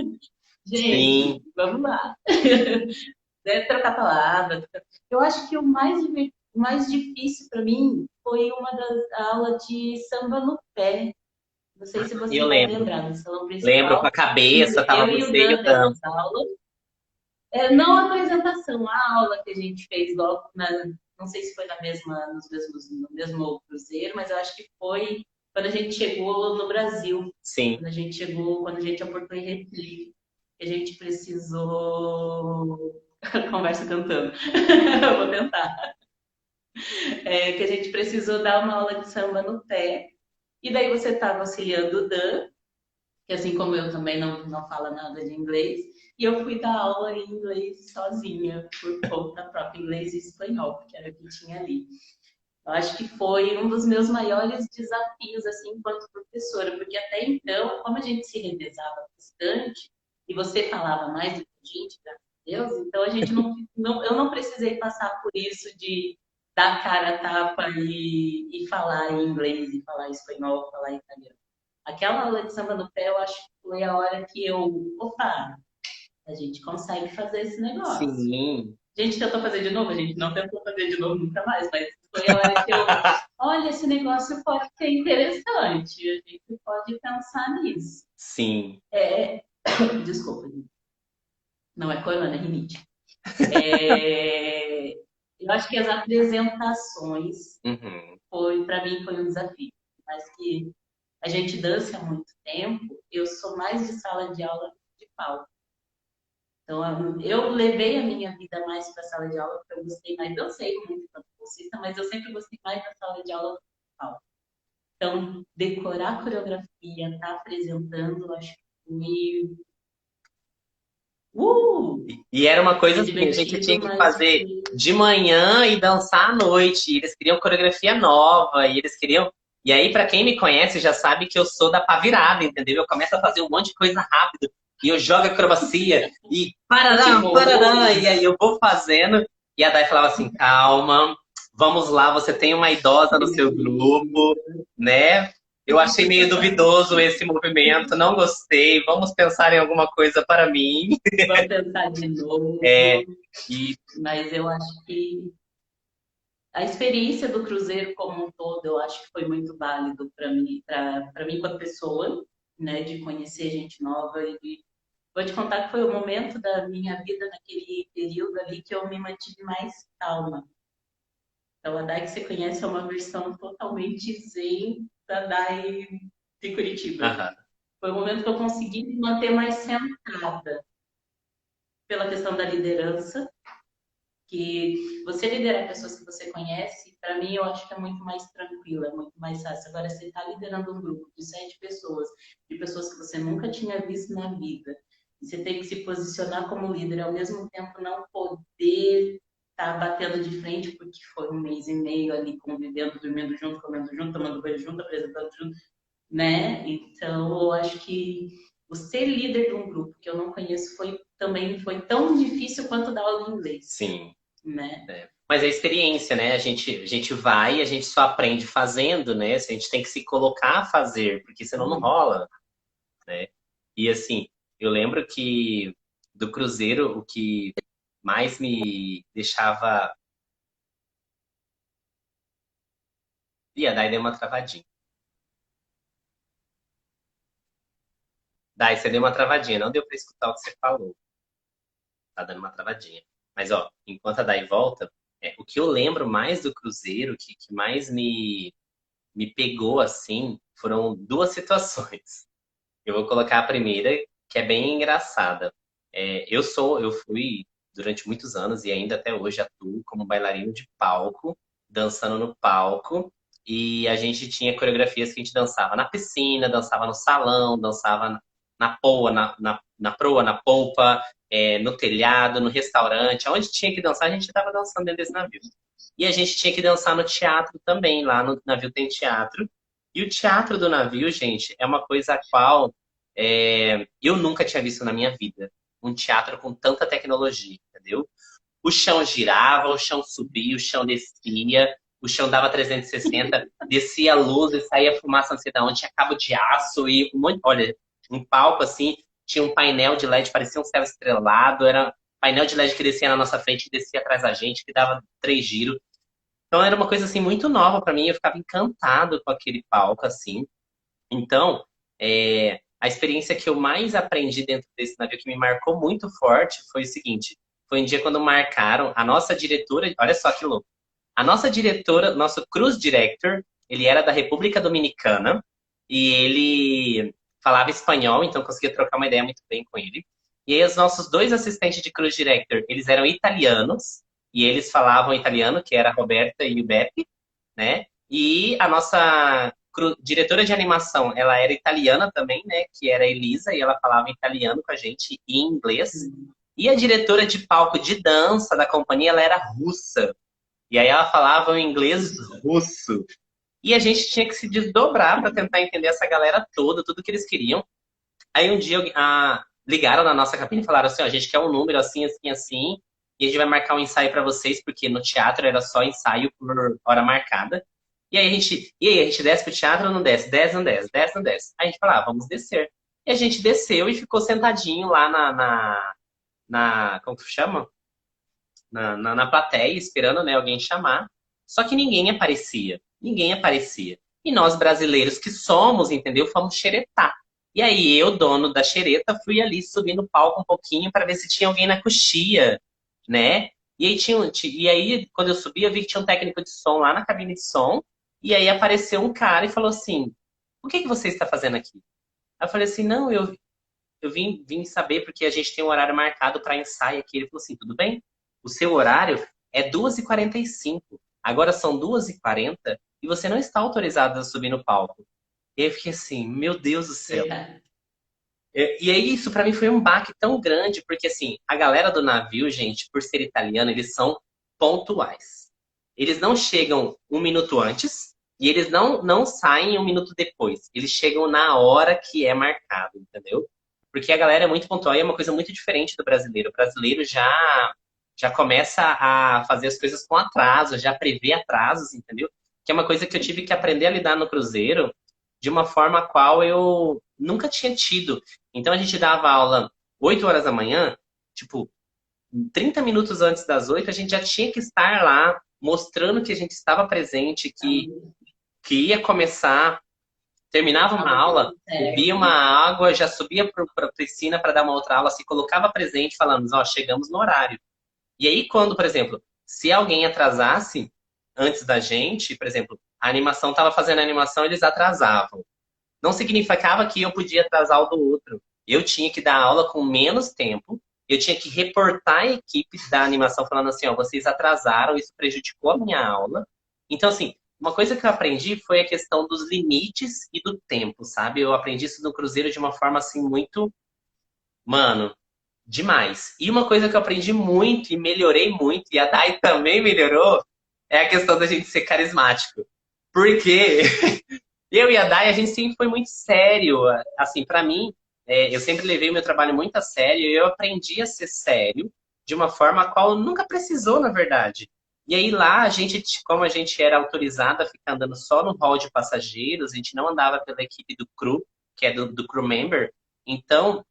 Gente, Sim. vamos lá. Deve trocar palavras. Eu acho que o mais difícil para mim foi uma das aulas de samba no pé. Não sei se Eu você vai lembro. lembrar do salão Lembro com a principal. cabeça, tava Eu e o você e Dan o Dan. demos aula. Não a apresentação, a aula que a gente fez logo não sei se foi no mesmo cruzeiro, mas eu acho que foi. quando a gente chegou no Brasil, Sim. quando a gente aportou em Recife, que a gente precisou. Conversa cantando. Vou tentar. Que a gente precisou dar uma aula de samba no pé. E daí você estava auxiliando o Dan, que assim como eu também não fala nada de inglês, e eu fui dar aula em inglês sozinha, por conta própria, inglês e espanhol, porque era o que tinha ali. Eu acho que foi um dos meus maiores desafios, assim, enquanto professora, porque até então, como a gente se revezava bastante, e você falava mais do que a gente, graças a Deus, então a gente eu não precisei passar por isso de dar cara a tapa e falar em inglês, e falar espanhol, falar italiano. Aquela aula de samba no pé, eu acho que foi a hora que opa, a gente consegue fazer esse negócio. Sim. A gente tentou fazer de novo, a gente não tentou fazer de novo nunca mais, mas foi a hora que olha, esse negócio pode ser interessante, a gente pode pensar nisso. Sim. Desculpa, não é corona, é rinite. É, eu acho que as apresentações para mim foi um desafio, mas que a gente dança há muito tempo, eu sou mais de sala de aula que de palco. Então, eu levei a minha vida mais para a sala de aula, porque eu gostei mais, dancei muito enquanto bolsista, mas eu sempre gostei mais da sala de aula do que do palco. Então, decorar a coreografia, estar apresentando, acho que foi... E era uma coisa Foi assim, a gente tinha divertido, que mas fazer de manhã e dançar à noite. E eles queriam coreografia nova, e eles queriam. E aí, pra quem me conhece, já sabe que eu sou da pá virada, entendeu? Eu começo a fazer um monte de coisa rápido, e eu jogo acrobacia, e parará, parará, e aí eu vou fazendo. E a Dai falava assim: calma, vamos lá, você tem uma idosa no seu grupo, né? Eu achei meio duvidoso esse movimento, não gostei. Vamos pensar em alguma coisa para mim. vamos tentar de novo. E Mas eu acho que a experiência do cruzeiro como um todo, eu acho que foi muito válido para mim enquanto pessoa, né, de conhecer gente nova e vou te contar que foi o momento da minha vida naquele período ali que eu me mantive mais calma. Então, a Dai que você conhece é uma versão totalmente zen da Dai de Curitiba. Foi o momento que eu consegui me manter mais centrada pela questão da liderança, que você liderar pessoas que você conhece, para mim, eu acho que é muito mais tranquilo, é muito mais fácil. Agora, você está liderando um grupo de 7 pessoas, de pessoas que você nunca tinha visto na vida, e você tem que se posicionar como líder, ao mesmo tempo não poder estar batendo de frente, porque foi um mês e meio ali convivendo, dormindo junto, comendo junto, tomando banho junto, apresentando junto, né? Então, eu acho que o ser líder de um grupo que eu não conheço também foi tão difícil quanto dar aula de inglês. Sim. Né? Mas é experiência, né? A gente vai e a gente só aprende fazendo, né? A gente tem que se colocar a fazer, porque senão não rola, né? E assim, eu lembro que do cruzeiro, o que mais me deixava... Ih, a Dai deu uma travadinha. Dai, você deu uma travadinha, não deu pra escutar o que você falou. Tá dando uma travadinha. Mas, ó, enquanto a Dai volta, o que eu lembro mais do cruzeiro, que mais me pegou assim, foram duas situações. Eu vou colocar a primeira, que é bem engraçada. Eu fui durante muitos anos e ainda até hoje atuo como bailarino de palco, dançando no palco. E a gente tinha coreografias que a gente dançava na piscina, dançava no salão, dançava na poa, na proa, na polpa, no telhado, no restaurante. Onde tinha que dançar, a gente estava dançando dentro desse navio. E a gente tinha que dançar no teatro também. Lá no navio tem teatro. E o teatro do navio, gente, é uma coisa a qual eu nunca tinha visto na minha vida. Um teatro com tanta tecnologia, entendeu? O chão girava, o chão subia, o chão descia, o chão dava 360, descia a luz e saía fumaça não sei de onde, tinha cabo de aço e um monte. Olha, um palco assim, tinha um painel de LED, parecia um céu estrelado, era painel de LED que descia na nossa frente e descia atrás da gente, que dava 3 giros. Então era uma coisa assim muito nova para mim, eu ficava encantado com aquele palco assim. Então, a experiência que eu mais aprendi dentro desse navio que me marcou muito forte foi o seguinte: foi um dia quando marcaram a nossa diretora, olha só que louco. A nossa diretora, nosso cruise director, ele era da República Dominicana e ele falava espanhol, então eu conseguia trocar uma ideia muito bem com ele. E aí os nossos dois assistentes de Cruise Director, eles eram italianos e eles falavam italiano, que era a Roberta e o Beppe, né? E a nossa diretora de animação, ela era italiana também, né? Que era a Elisa, e ela falava italiano com a gente e inglês. E a diretora de palco de dança da companhia, ela era russa. E aí ela falava o inglês russo. E a gente tinha que se desdobrar para tentar entender essa galera toda, tudo que eles queriam. Aí um dia ligaram na nossa cabine e falaram assim, ó, a gente quer um número assim, assim, assim, e a gente vai marcar um ensaio para vocês, porque no teatro era só ensaio por hora marcada. E aí a gente desce pro teatro ou não desce? Desce, não desce, desce, não desce. Aí a gente falava, vamos descer. E a gente desceu e ficou sentadinho lá como que chama? Na plateia, esperando, né, alguém chamar. Só que ninguém aparecia. Ninguém aparecia. E nós, brasileiros que somos, entendeu? Fomos xeretar. E aí eu, dono da xereta, fui ali subir no palco um pouquinho para ver se tinha alguém na coxia, né? E aí, quando eu subi, eu vi que tinha um técnico de som lá na cabine de som. E aí apareceu um cara e falou assim, o que você está fazendo aqui? Aí eu falei assim, não, eu vim saber porque a gente tem um horário marcado para ensaio aqui. Ele falou assim, tudo bem? O seu horário é 2h45. Agora são 2h40 e você não está autorizado a subir no palco. E eu fiquei assim, meu Deus do céu. E aí isso para mim foi um baque tão grande, porque assim, a galera do navio, gente, por ser italiana, eles são pontuais. Eles não chegam um minuto antes e eles não saem um minuto depois. Eles chegam na hora que é marcado, entendeu? Porque a galera é muito pontual e é uma coisa muito diferente do brasileiro. O brasileiro já começa a fazer as coisas com atraso, já prevê atrasos, entendeu? Que é uma coisa que eu tive que aprender a lidar no cruzeiro de uma forma a qual eu nunca tinha tido. Então a gente dava aula 8 horas da manhã, tipo, 30 minutos antes das 8, a gente já tinha que estar lá mostrando que a gente estava presente, que ia começar, terminava uma aula, bebia uma água, já subia para a piscina para dar uma outra aula, se colocava presente, falando, ó, chegamos no horário. E aí, quando, por exemplo, se alguém atrasasse antes da gente, por exemplo, a animação estava fazendo a animação, eles atrasavam. Não significava que eu podia atrasar o do outro. Eu tinha que dar aula com menos tempo, eu tinha que reportar a equipe da animação falando assim, ó, vocês atrasaram, isso prejudicou a minha aula. Então, assim, uma coisa que eu aprendi foi a questão dos limites e do tempo, sabe? Eu aprendi isso no Cruzeiro de uma forma, assim, muito... Mano, demais. E uma coisa que eu aprendi muito e melhorei muito, e a Dai também melhorou, é a questão da gente ser carismático. Porque eu e a Dai, a gente sempre foi muito sério. Assim, pra mim, eu sempre levei o meu trabalho muito a sério e eu aprendi a ser sério de uma forma a qual nunca precisou, na verdade. E aí lá, a gente, como a gente era autorizada a ficar andando só no hall de passageiros, a gente não andava pela equipe do crew, que é do crew member. Então,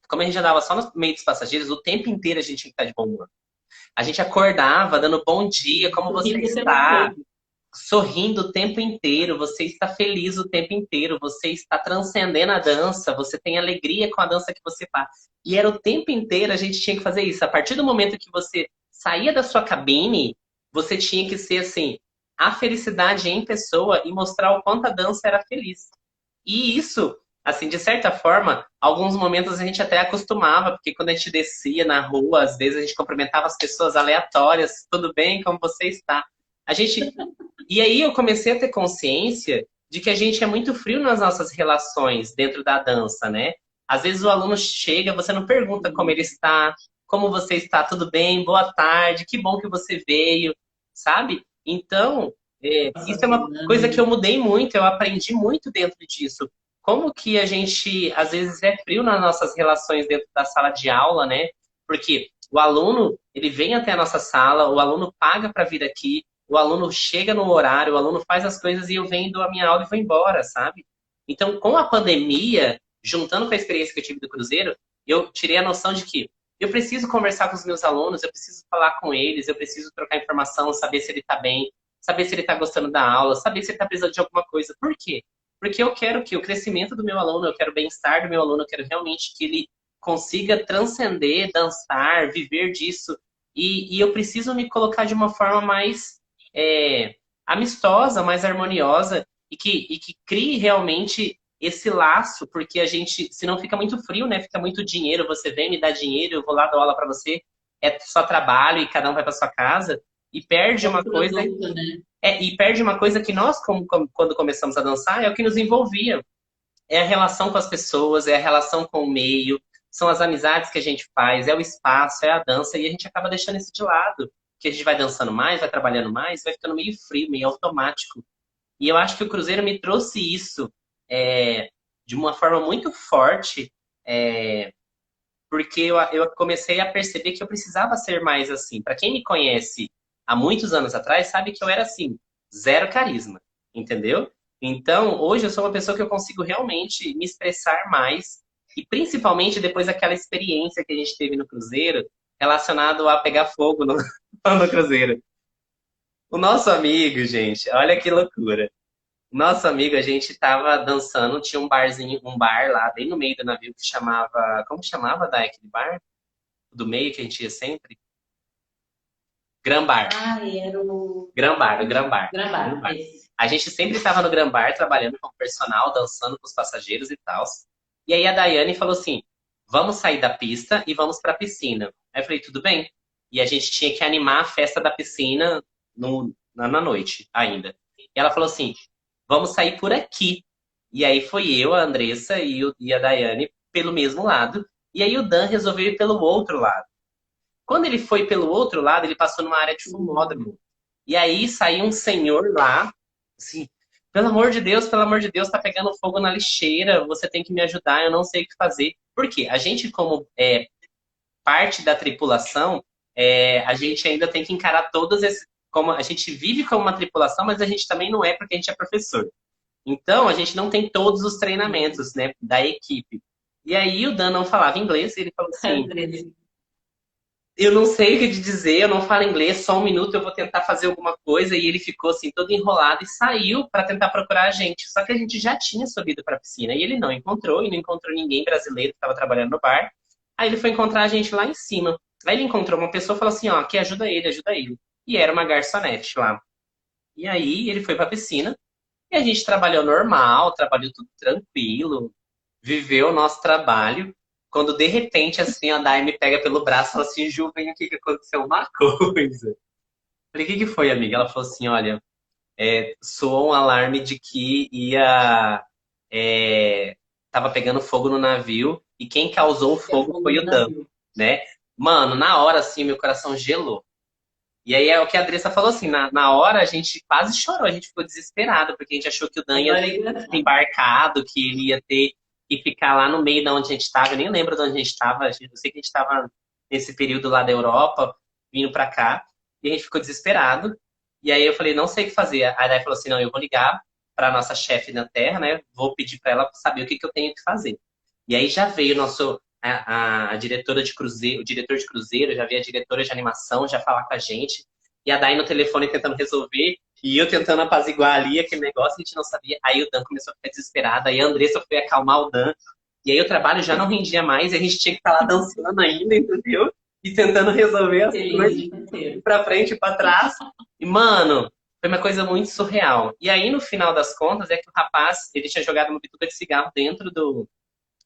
como a gente andava só no meio dos passageiros, o tempo inteiro a gente tinha que estar de bom humor. A gente acordava dando bom dia, como você está? Sorrindo o tempo inteiro, você está feliz o tempo inteiro, você está transcendendo a dança, você tem alegria com a dança que você faz. E era o tempo inteiro a gente tinha que fazer isso. A partir do momento que você saía da sua cabine, você tinha que ser assim, a felicidade em pessoa e mostrar o quanto a dança era feliz. E isso, assim, de certa forma, alguns momentos a gente até acostumava, porque quando a gente descia na rua, às vezes a gente cumprimentava as pessoas aleatórias, tudo bem, como você está? A gente... E aí eu comecei a ter consciência de que a gente é muito frio nas nossas relações dentro da dança, né? Às vezes o aluno chega, você não pergunta como ele está, como você está, tudo bem, boa tarde, que bom que você veio, sabe? Então, isso é uma coisa que eu mudei muito, eu aprendi muito dentro disso. Como que a gente, às vezes, é frio nas nossas relações dentro da sala de aula, né? Porque o aluno, ele vem até a nossa sala, o aluno paga para vir aqui, o aluno chega no horário, o aluno faz as coisas e eu venho dou a minha aula e vou embora, sabe? Então, com a pandemia, juntando com a experiência que eu tive do Cruzeiro, eu tirei a noção de que eu preciso conversar com os meus alunos, eu preciso falar com eles, eu preciso trocar informação, saber se ele está bem, saber se ele está gostando da aula, saber se ele está precisando de alguma coisa. Por quê? Porque eu quero que o crescimento do meu aluno, eu quero o bem-estar do meu aluno, eu quero realmente que ele consiga transcender, dançar, viver disso. E eu preciso me colocar de uma forma mais amistosa, mais harmoniosa. e que crie realmente esse laço, porque a gente, senão fica muito frio, né? Fica muito dinheiro, você vem me dá dinheiro, eu vou lá dar aula para você, é só trabalho e cada um vai para sua casa e perde É um uma coisa, produto, né? e perde uma coisa que nós, quando começamos a dançar, é o que nos envolvia. É a relação com as pessoas, é a relação com o meio, são as amizades que a gente faz, é o espaço, é a dança, e a gente acaba deixando isso de lado. Que a gente vai dançando mais, vai trabalhando mais, vai ficando meio frio, meio automático. E eu acho que o Cruzeiro me trouxe isso de uma forma muito forte, porque eu comecei a perceber que eu precisava ser mais assim. Para quem me conhece há muitos anos atrás, sabe que eu era assim, zero carisma, entendeu? Então, hoje eu sou uma pessoa que eu consigo realmente me expressar mais, e principalmente depois daquela experiência que a gente teve no Cruzeiro, relacionado a pegar fogo no, no Cruzeiro. O nosso amigo, gente, olha que loucura. Nosso amigo, a gente tava dançando, tinha um barzinho, um bar lá, bem no meio do navio, que chamava. Como que chamava, Dai, aquele bar? Do meio que a gente ia sempre? Gran Bar. Ah, era o Gran Bar, o Gran Bar. Gran Gramado, Bar. esse. A gente sempre estava no Gran Bar, trabalhando com o personal, dançando com os passageiros e tal. E aí a Daiane falou assim: vamos sair da pista e vamos pra piscina. Aí eu falei, tudo bem. E a gente tinha que animar a festa da piscina na noite ainda. E ela falou assim: vamos sair por aqui. E aí foi eu, a Andressa e a Daiane pelo mesmo lado. E aí o Dan resolveu ir pelo outro lado. Quando ele foi pelo outro lado, ele passou numa área de fumódromo. E aí saiu um senhor lá, assim, pelo amor de Deus, tá pegando fogo na lixeira, você tem que me ajudar, eu não sei o que fazer. Por quê? A gente, como parte da tripulação, a gente ainda tem que encarar todos esses. Como a gente vive como uma tripulação, mas a gente também não é porque a gente é professor. Então, a gente não tem todos os treinamentos, né, da equipe. E aí o Dan não falava inglês, e ele falou assim: eu não sei o que te dizer, eu não falo inglês, só um minuto eu vou tentar fazer alguma coisa. E ele ficou assim, todo enrolado e saiu para tentar procurar a gente. Só que a gente já tinha subido para a piscina e ele não encontrou, e não encontrou ninguém brasileiro que estava trabalhando no bar. Aí ele foi encontrar a gente lá em cima. Aí ele encontrou uma pessoa e falou assim: ó, aqui ajuda ele, ajuda ele. E era uma garçonete lá. E aí ele foi para a piscina e a gente trabalhou normal, trabalhou tudo tranquilo, viveu o nosso trabalho. Quando de repente, assim, a Dai me pega pelo braço e fala assim: Ju, vem aqui que aconteceu uma coisa. Falei: o que que foi, amiga? Ela falou assim: olha, soou um alarme de que é, tava pegando fogo no navio e quem causou o Que é fogo fogo foi no o Dan, navio. né? Mano, na hora, assim, meu coração gelou. E aí é o que a Andressa falou assim: na hora a gente quase chorou, a gente ficou desesperado, porque a gente achou que o Dan ia Agora é ter engraçado. embarcado, que ele ia ter que ficar lá no meio de onde a gente estava. Eu nem lembro de onde a gente estava, eu sei que a gente estava nesse período lá da Europa, vindo pra cá, e a gente ficou desesperado. E aí eu falei: não sei o que fazer. A Dai falou assim: não, eu vou ligar pra nossa chefe na Terra, né? Vou pedir pra ela saber o que que eu tenho que fazer. E aí já veio o nosso. A diretora de cruzeiro, o diretor de cruzeiro, já veio a diretora de animação já falar com a gente. E a Dai no telefone tentando resolver, e eu tentando apaziguar ali aquele negócio, a gente não sabia. Aí o Dan começou a ficar desesperado, aí a Andressa foi acalmar o Dan. E aí o trabalho já não rendia mais, e a gente tinha que estar lá dançando ainda, entendeu? E tentando resolver as Feliz coisas de inteiro. pra frente e pra trás. E, mano, foi uma coisa muito surreal. E aí, no final das contas, é que o rapaz, ele tinha jogado uma bituca de cigarro dentro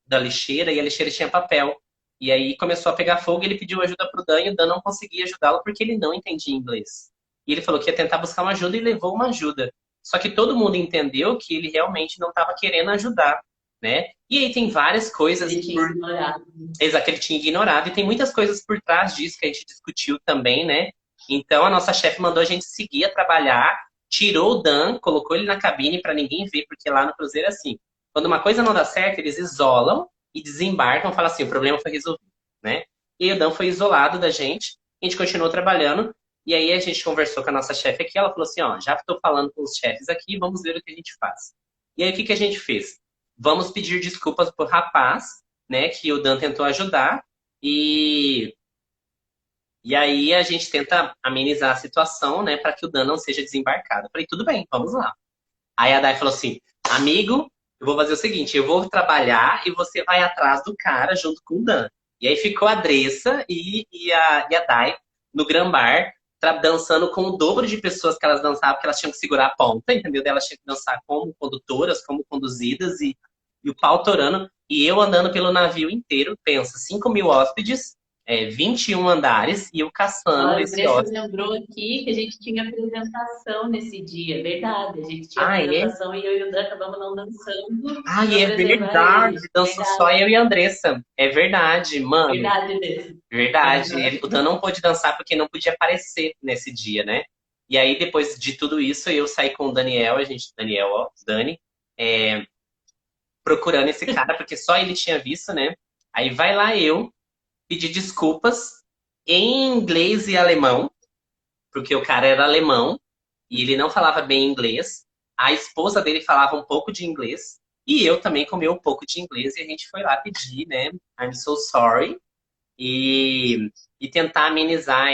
da lixeira, e a lixeira tinha papel. E aí começou a pegar fogo e ele pediu ajuda pro Dan, e o Dan não conseguia ajudá-lo porque ele não entendia inglês. E ele falou que ia tentar buscar uma ajuda e levou uma ajuda. Só que todo mundo entendeu que ele realmente não estava querendo ajudar, né? E aí tem várias coisas Ele tinha ignorado. que ele tinha ignorado, e tem muitas coisas por trás disso que a gente discutiu também, né? Então a nossa chefe mandou a gente seguir a trabalhar, tirou o Dan, colocou ele na cabine para ninguém ver, porque lá no Cruzeiro é assim: quando uma coisa não dá certo, eles isolam e desembarcam e falam assim: o problema foi resolvido, né? E o Dan foi isolado da gente, a gente continuou trabalhando, e aí a gente conversou com a nossa chefe aqui, ela falou assim: ó, já estou falando com os chefes aqui, vamos ver o que a gente faz. E aí o que que a gente fez? Vamos pedir desculpas pro rapaz, né, que o Dan tentou ajudar, e, e aí a gente tenta amenizar a situação, né, para que o Dan não seja desembarcado. Eu falei: tudo bem, vamos lá. Aí a Dai falou assim: amigo, eu vou fazer o seguinte, eu vou trabalhar e você vai atrás do cara junto com o Dan. E aí ficou a Dressa e a Dai no Gran Bar, dançando com o dobro de pessoas que elas dançavam, porque elas tinham que segurar a ponta, entendeu? Elas tinham que dançar como condutoras, como conduzidas, e o pau torando. E eu andando pelo navio inteiro, pensa, 5.000 hóspedes, 21 andares, e eu Ó, caçando a esse Andressa hóspede. lembrou aqui que a gente tinha apresentação nesse dia, verdade. A gente tinha Ah, é? apresentação e eu e o Dan acabamos não dançando Ai, para é preservar verdade. ele. Dançou só Verdade, eu e a Andressa. É verdade, mano. verdade mesmo. Verdade. O Aham. Dan não pôde dançar porque não podia aparecer nesse dia, né? E aí, depois de tudo isso, eu saí com o Daniel, Daniel, ó, Dani, é, procurando esse cara, porque só ele tinha visto, né? Aí vai lá eu pedir desculpas em inglês e alemão, porque o cara era alemão e ele não falava bem inglês. A esposa dele falava um pouco de inglês e eu também comi um pouco de inglês e a gente foi lá pedir, né? I'm so sorry e, e tentar amenizar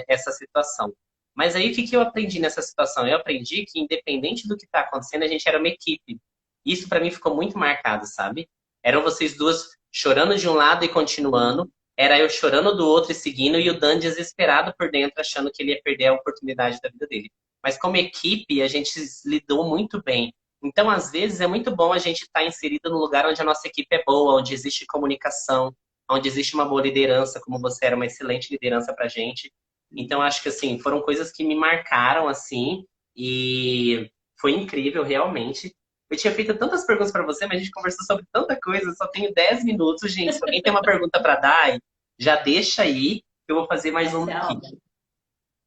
essa situação. Mas aí o que que eu aprendi nessa situação? Eu aprendi que independente do que está acontecendo, a gente era uma equipe. Isso para mim ficou muito marcado, sabe? Eram vocês duas chorando de um lado e continuando, era eu chorando do outro e seguindo, e o Dan desesperado por dentro, achando que ele ia perder a oportunidade da vida dele. Mas como equipe, a gente lidou muito bem. Então, às vezes, é muito bom a gente estar inserido no lugar onde a nossa equipe é boa, onde existe comunicação, onde existe uma boa liderança, como você era uma excelente liderança pra gente. Então, acho que, assim, foram coisas que me marcaram, assim, e foi incrível, realmente. Eu tinha feito tantas perguntas para você, mas a gente conversou sobre tanta coisa, só tenho 10 minutos, gente. Se alguém tem uma pergunta para dar, já deixa aí, que eu vou fazer mais Essa uma é a aqui. aula.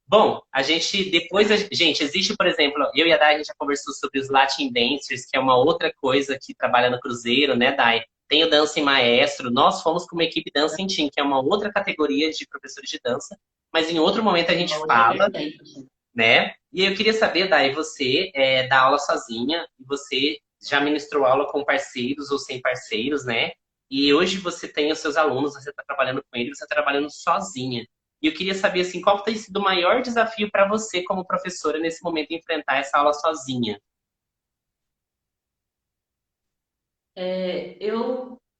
Bom, a gente depois, gente, existe, por exemplo, eu e a Dai, a gente já conversou sobre os Latin Dancers, que é uma outra coisa que trabalha no Cruzeiro, né, Dai? Tem o Dança em Maestro, nós fomos com uma equipe Dança em Team, que é uma outra categoria de professores de dança, mas em outro momento a É gente uma outra fala, vertente. né? E eu queria saber, Dai, você dá aula sozinha, e você já ministrou aula com parceiros ou sem parceiros, né? E hoje você tem os seus alunos, você está trabalhando com eles, você está trabalhando sozinha. E eu queria saber, assim, qual tem sido o maior desafio para você como professora nesse momento enfrentar essa aula sozinha?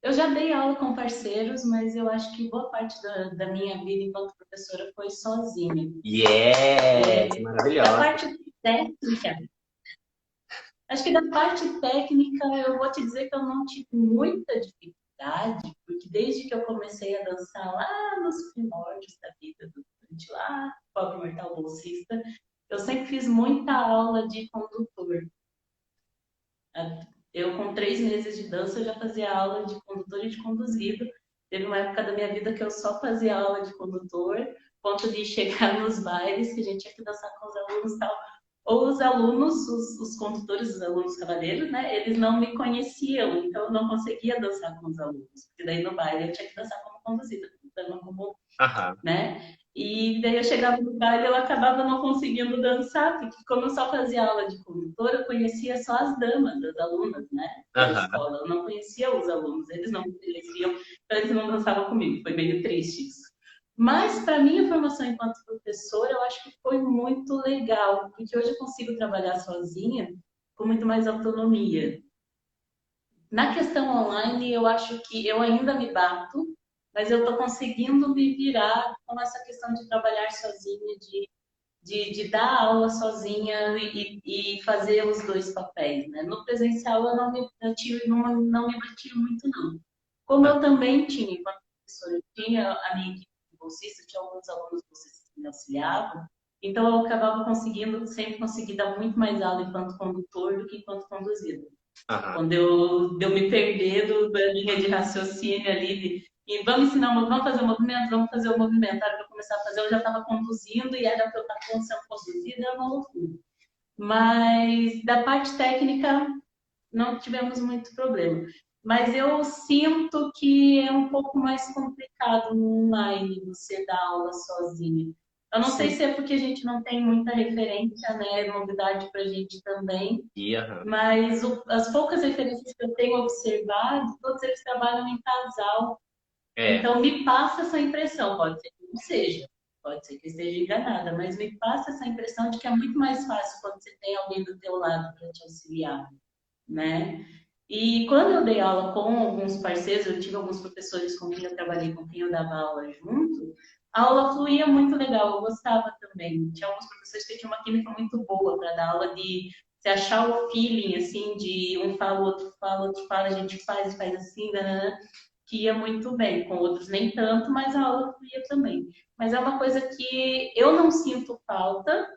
Eu já dei aula com parceiros, mas eu acho que boa parte da minha vida enquanto professora foi sozinha. Yes, Da maravilhosa. parte técnica, acho que da parte técnica eu vou te dizer que eu não tive muita dificuldade, porque desde que eu comecei a dançar lá nos primórdios da vida do Dante, lá, pobre mortal bolsista, eu sempre fiz muita aula de condutor. Eu, com 3 meses de dança, eu já fazia aula de condutor e de conduzido. Teve uma época da minha vida que eu só fazia aula de condutor, ponto de chegar nos bailes, que a gente tinha que dançar com os alunos e tal. Ou os alunos, os condutores, os alunos cavaleiros, né? Eles não me conheciam, então eu não conseguia dançar com os alunos. Porque daí no baile eu tinha que dançar como conduzida, como, Aham, né? E daí eu chegava no baile e eu acabava não conseguindo dançar, porque como eu só fazia aula de condutora, eu conhecia só as damas, as alunas, né, da aham. escola. Eu não conhecia os alunos, eles não me conheciam, então eles não dançavam comigo. Foi meio triste isso. Mas para mim a formação enquanto professora, eu acho que foi muito legal, porque hoje eu consigo trabalhar sozinha com muito mais autonomia. Na questão online, eu acho que eu ainda me bato, mas eu estou conseguindo me virar com essa questão de trabalhar sozinha, de dar aula sozinha e fazer os dois papéis, né? No presencial eu não me bati muito, não. Como eu também tinha, enquanto professora, eu tinha a minha equipe de bolsistas, tinha alguns alunos bolsistas que me auxiliavam, então eu acabava conseguindo, sempre consegui dar muito mais aula enquanto condutor do que enquanto conduzido. Aham. Quando eu me perder da linha de raciocínio ali, e vamos ensinar, vamos fazer o movimento, vamos fazer o movimento. A hora que eu começar a fazer, eu já estava conduzindo e era para eu estar sendo conduzida, era uma loucura. Mas da parte técnica, não tivemos muito problema. Mas eu sinto que é um pouco mais complicado no online você dar aula sozinho. Eu não sei Sim. se é porque a gente não tem muita referência, né? É novidade para a gente também, E, aham. mas as poucas referências que eu tenho observado, todos eles trabalham em casal. É. Então, me passa essa impressão, pode ser que não seja, pode ser que eu esteja enganada, mas me passa essa impressão de que é muito mais fácil quando você tem alguém do teu lado para te auxiliar, né? E quando eu dei aula com alguns parceiros, eu tive alguns professores com quem eu trabalhei, com quem eu dava aula junto, A aula fluía muito legal, eu gostava também. Tinha alguns professores que tinham uma química muito boa para dar aula de se achar o feeling, assim, de um fala, o outro fala, a gente faz assim, né? Que ia muito bem. Com outros nem tanto, mas a aula fluía também. Mas é uma coisa que eu não sinto falta,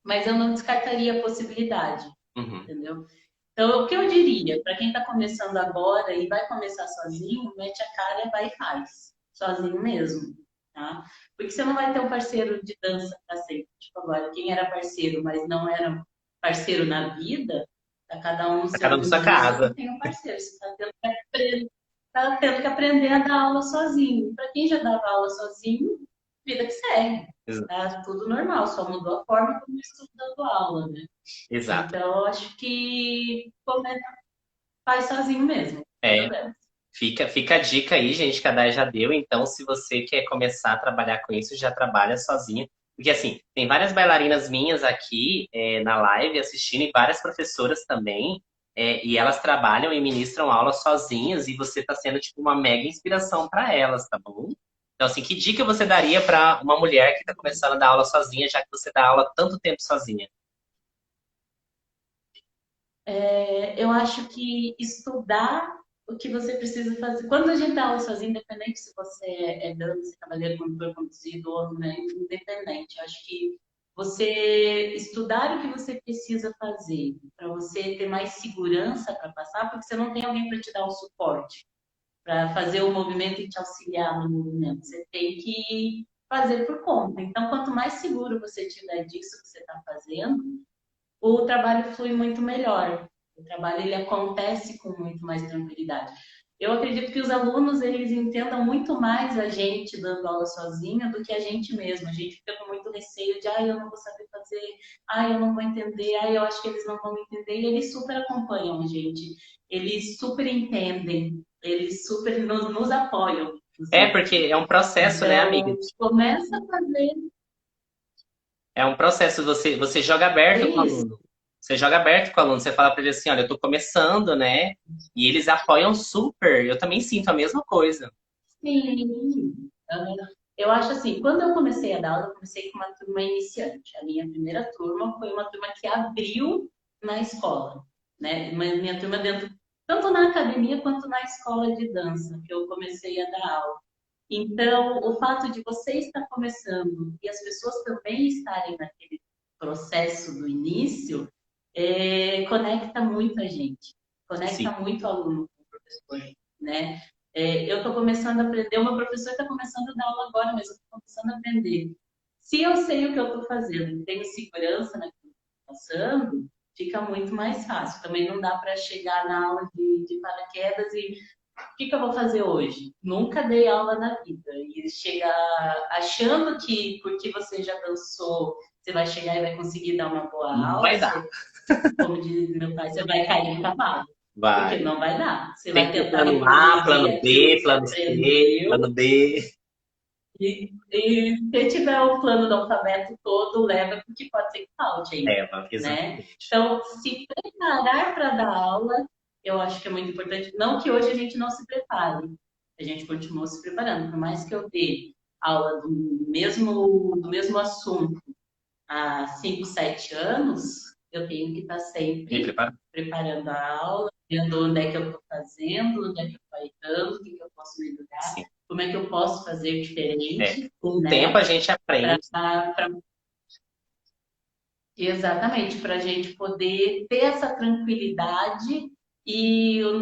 mas eu não descartaria a possibilidade, Uhum. entendeu? Então, o que eu diria, para quem está começando agora e vai começar sozinho, mete a cara, vai e faz. Sozinho mesmo, tá? Porque você não vai ter um parceiro de dança para sempre. Tipo, agora, quem era parceiro, mas não era parceiro na vida, tá cada um no Tá seu cada um na sua mundinho, você não casa. tem um parceiro. Você tá tendo que aprender a dar aula sozinho. Para quem já dava aula sozinho, vida que segue. Ex- Tá tudo normal, só mudou a forma como eu estou dando aula, né? Exato. Então, eu acho que faz sozinho mesmo, não tem É, problema. fica a dica aí, gente, que a Day já deu. Então, se você quer começar a trabalhar com isso, já trabalha sozinho. Porque, assim, tem várias bailarinas minhas aqui na live assistindo e várias professoras também. E elas trabalham e ministram aulas sozinhas e você está sendo, tipo, uma mega inspiração para elas, tá bom? Então, assim, que dica você daria para uma mulher que está começando a dar aula sozinha, já que você dá aula tanto tempo sozinha? Eu acho que estudar o que você precisa fazer. Quando a gente dá aula sozinho, independente se você é dança, cavaleiro, condutor, conduzido ou né, independente, eu acho que você estudar o que você precisa fazer para você ter mais segurança para passar, porque você não tem alguém para te dar o suporte, para fazer o movimento e te auxiliar no movimento. Você tem que fazer por conta. Então, quanto mais seguro você tiver disso que você está fazendo, o trabalho flui muito melhor. O trabalho ele acontece com muito mais tranquilidade. Eu acredito que os alunos eles entendam muito mais a gente dando aula sozinha do que a gente mesmo. A gente fica com muito receio de, eu não vou saber fazer, eu não vou entender, eu acho que eles não vão entender. E eles super acompanham a gente, eles super entendem, eles super nos apoiam, É, inclusive. porque é um processo, né, amiga? Então, começa a fazer. É um processo, você joga É aberto com o isso. aluno. Você joga aberto com o aluno, você fala para ele assim, olha, eu tô começando, né? E eles apoiam super. Eu também sinto a mesma coisa. Sim. Eu acho assim, quando eu comecei a dar aula, eu comecei com uma turma iniciante. A minha primeira turma foi uma turma que abriu na escola, né? Minha turma dentro, tanto na academia quanto na escola de dança, que eu comecei a dar aula. Então, o fato de você estar começando e as pessoas também estarem naquele processo do início, conecta muita gente, Sim. conecta muito aluno com o professor, né? Eu estou começando a aprender, o meu professor está começando a dar aula agora, mas eu estou começando a aprender. Se eu sei o que eu estou fazendo, tenho segurança naquilo que estou passando, fica muito mais fácil. Também não dá para chegar na aula de paraquedas e o que eu vou fazer hoje? Nunca dei aula na vida. E chegar achando que porque você já dançou, você vai chegar e vai conseguir dar uma boa Não aula, vai dar. você, como diz meu pai, você vai cair em cavalo. Porque Vai. não vai dar. Você Tem vai que ter tentar plano A, reproduzir plano aquilo que B, você plano C, aprendeu. plano D. E se tiver o plano do alfabeto todo, leva, porque pode ser que falte ainda, né? Exatamente. Então, se preparar para dar aula, eu acho que é muito importante. Não que hoje a gente não se prepare, a gente continua se preparando. Por mais que eu dê aula do mesmo assunto há 5, 7 anos, eu tenho que estar Me sempre prepara. preparando a aula, vendo onde é que eu estou fazendo, onde é que eu estou errando, o que, que eu posso melhorar, Sim. como é que eu posso fazer diferente, Com o tempo a né? gente aprende. Exatamente, para a gente poder ter essa tranquilidade e a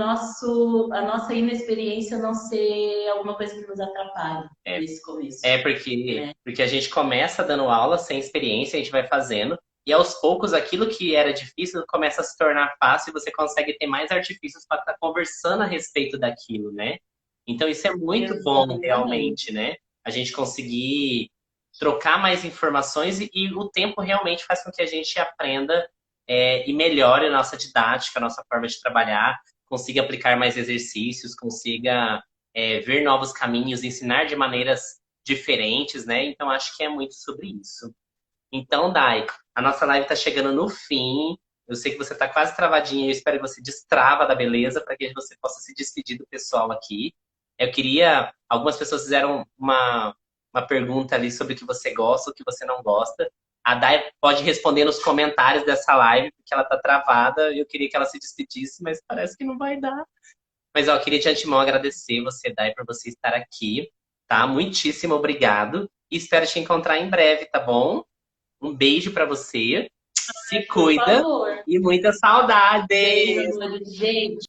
nossa inexperiência não ser alguma coisa que nos atrapalhe É, nesse começo, É porque, né? porque a gente começa dando aula sem experiência, a gente vai fazendo, e aos poucos aquilo que era difícil começa a se tornar fácil e você consegue ter mais artifícios para estar conversando a respeito daquilo, né? Então isso é muito bom Exatamente. realmente, né? A gente conseguir trocar mais informações e o tempo realmente faz com que a gente aprenda e melhore a nossa didática, a nossa forma de trabalhar, consiga aplicar mais exercícios, consiga ver novos caminhos, ensinar de maneiras diferentes, né? Então acho que é muito sobre isso. Então, Dai, a nossa live está chegando no fim. Eu sei que você está quase travadinha, eu espero que você destrava da beleza para que você possa se despedir do pessoal aqui. Eu queria. Algumas pessoas fizeram uma pergunta ali sobre o que você gosta, o que você não gosta. A Dai pode responder nos comentários dessa live, porque ela tá travada. Eu queria que ela se despedisse, mas parece que não vai dar. Mas, ó, eu queria de antemão agradecer você, Dai, por você estar aqui, tá? Muitíssimo obrigado. E espero te encontrar em breve, tá bom? Um beijo pra você. Se Por cuida favor. e muita saudade. Beijo, amor. Gente.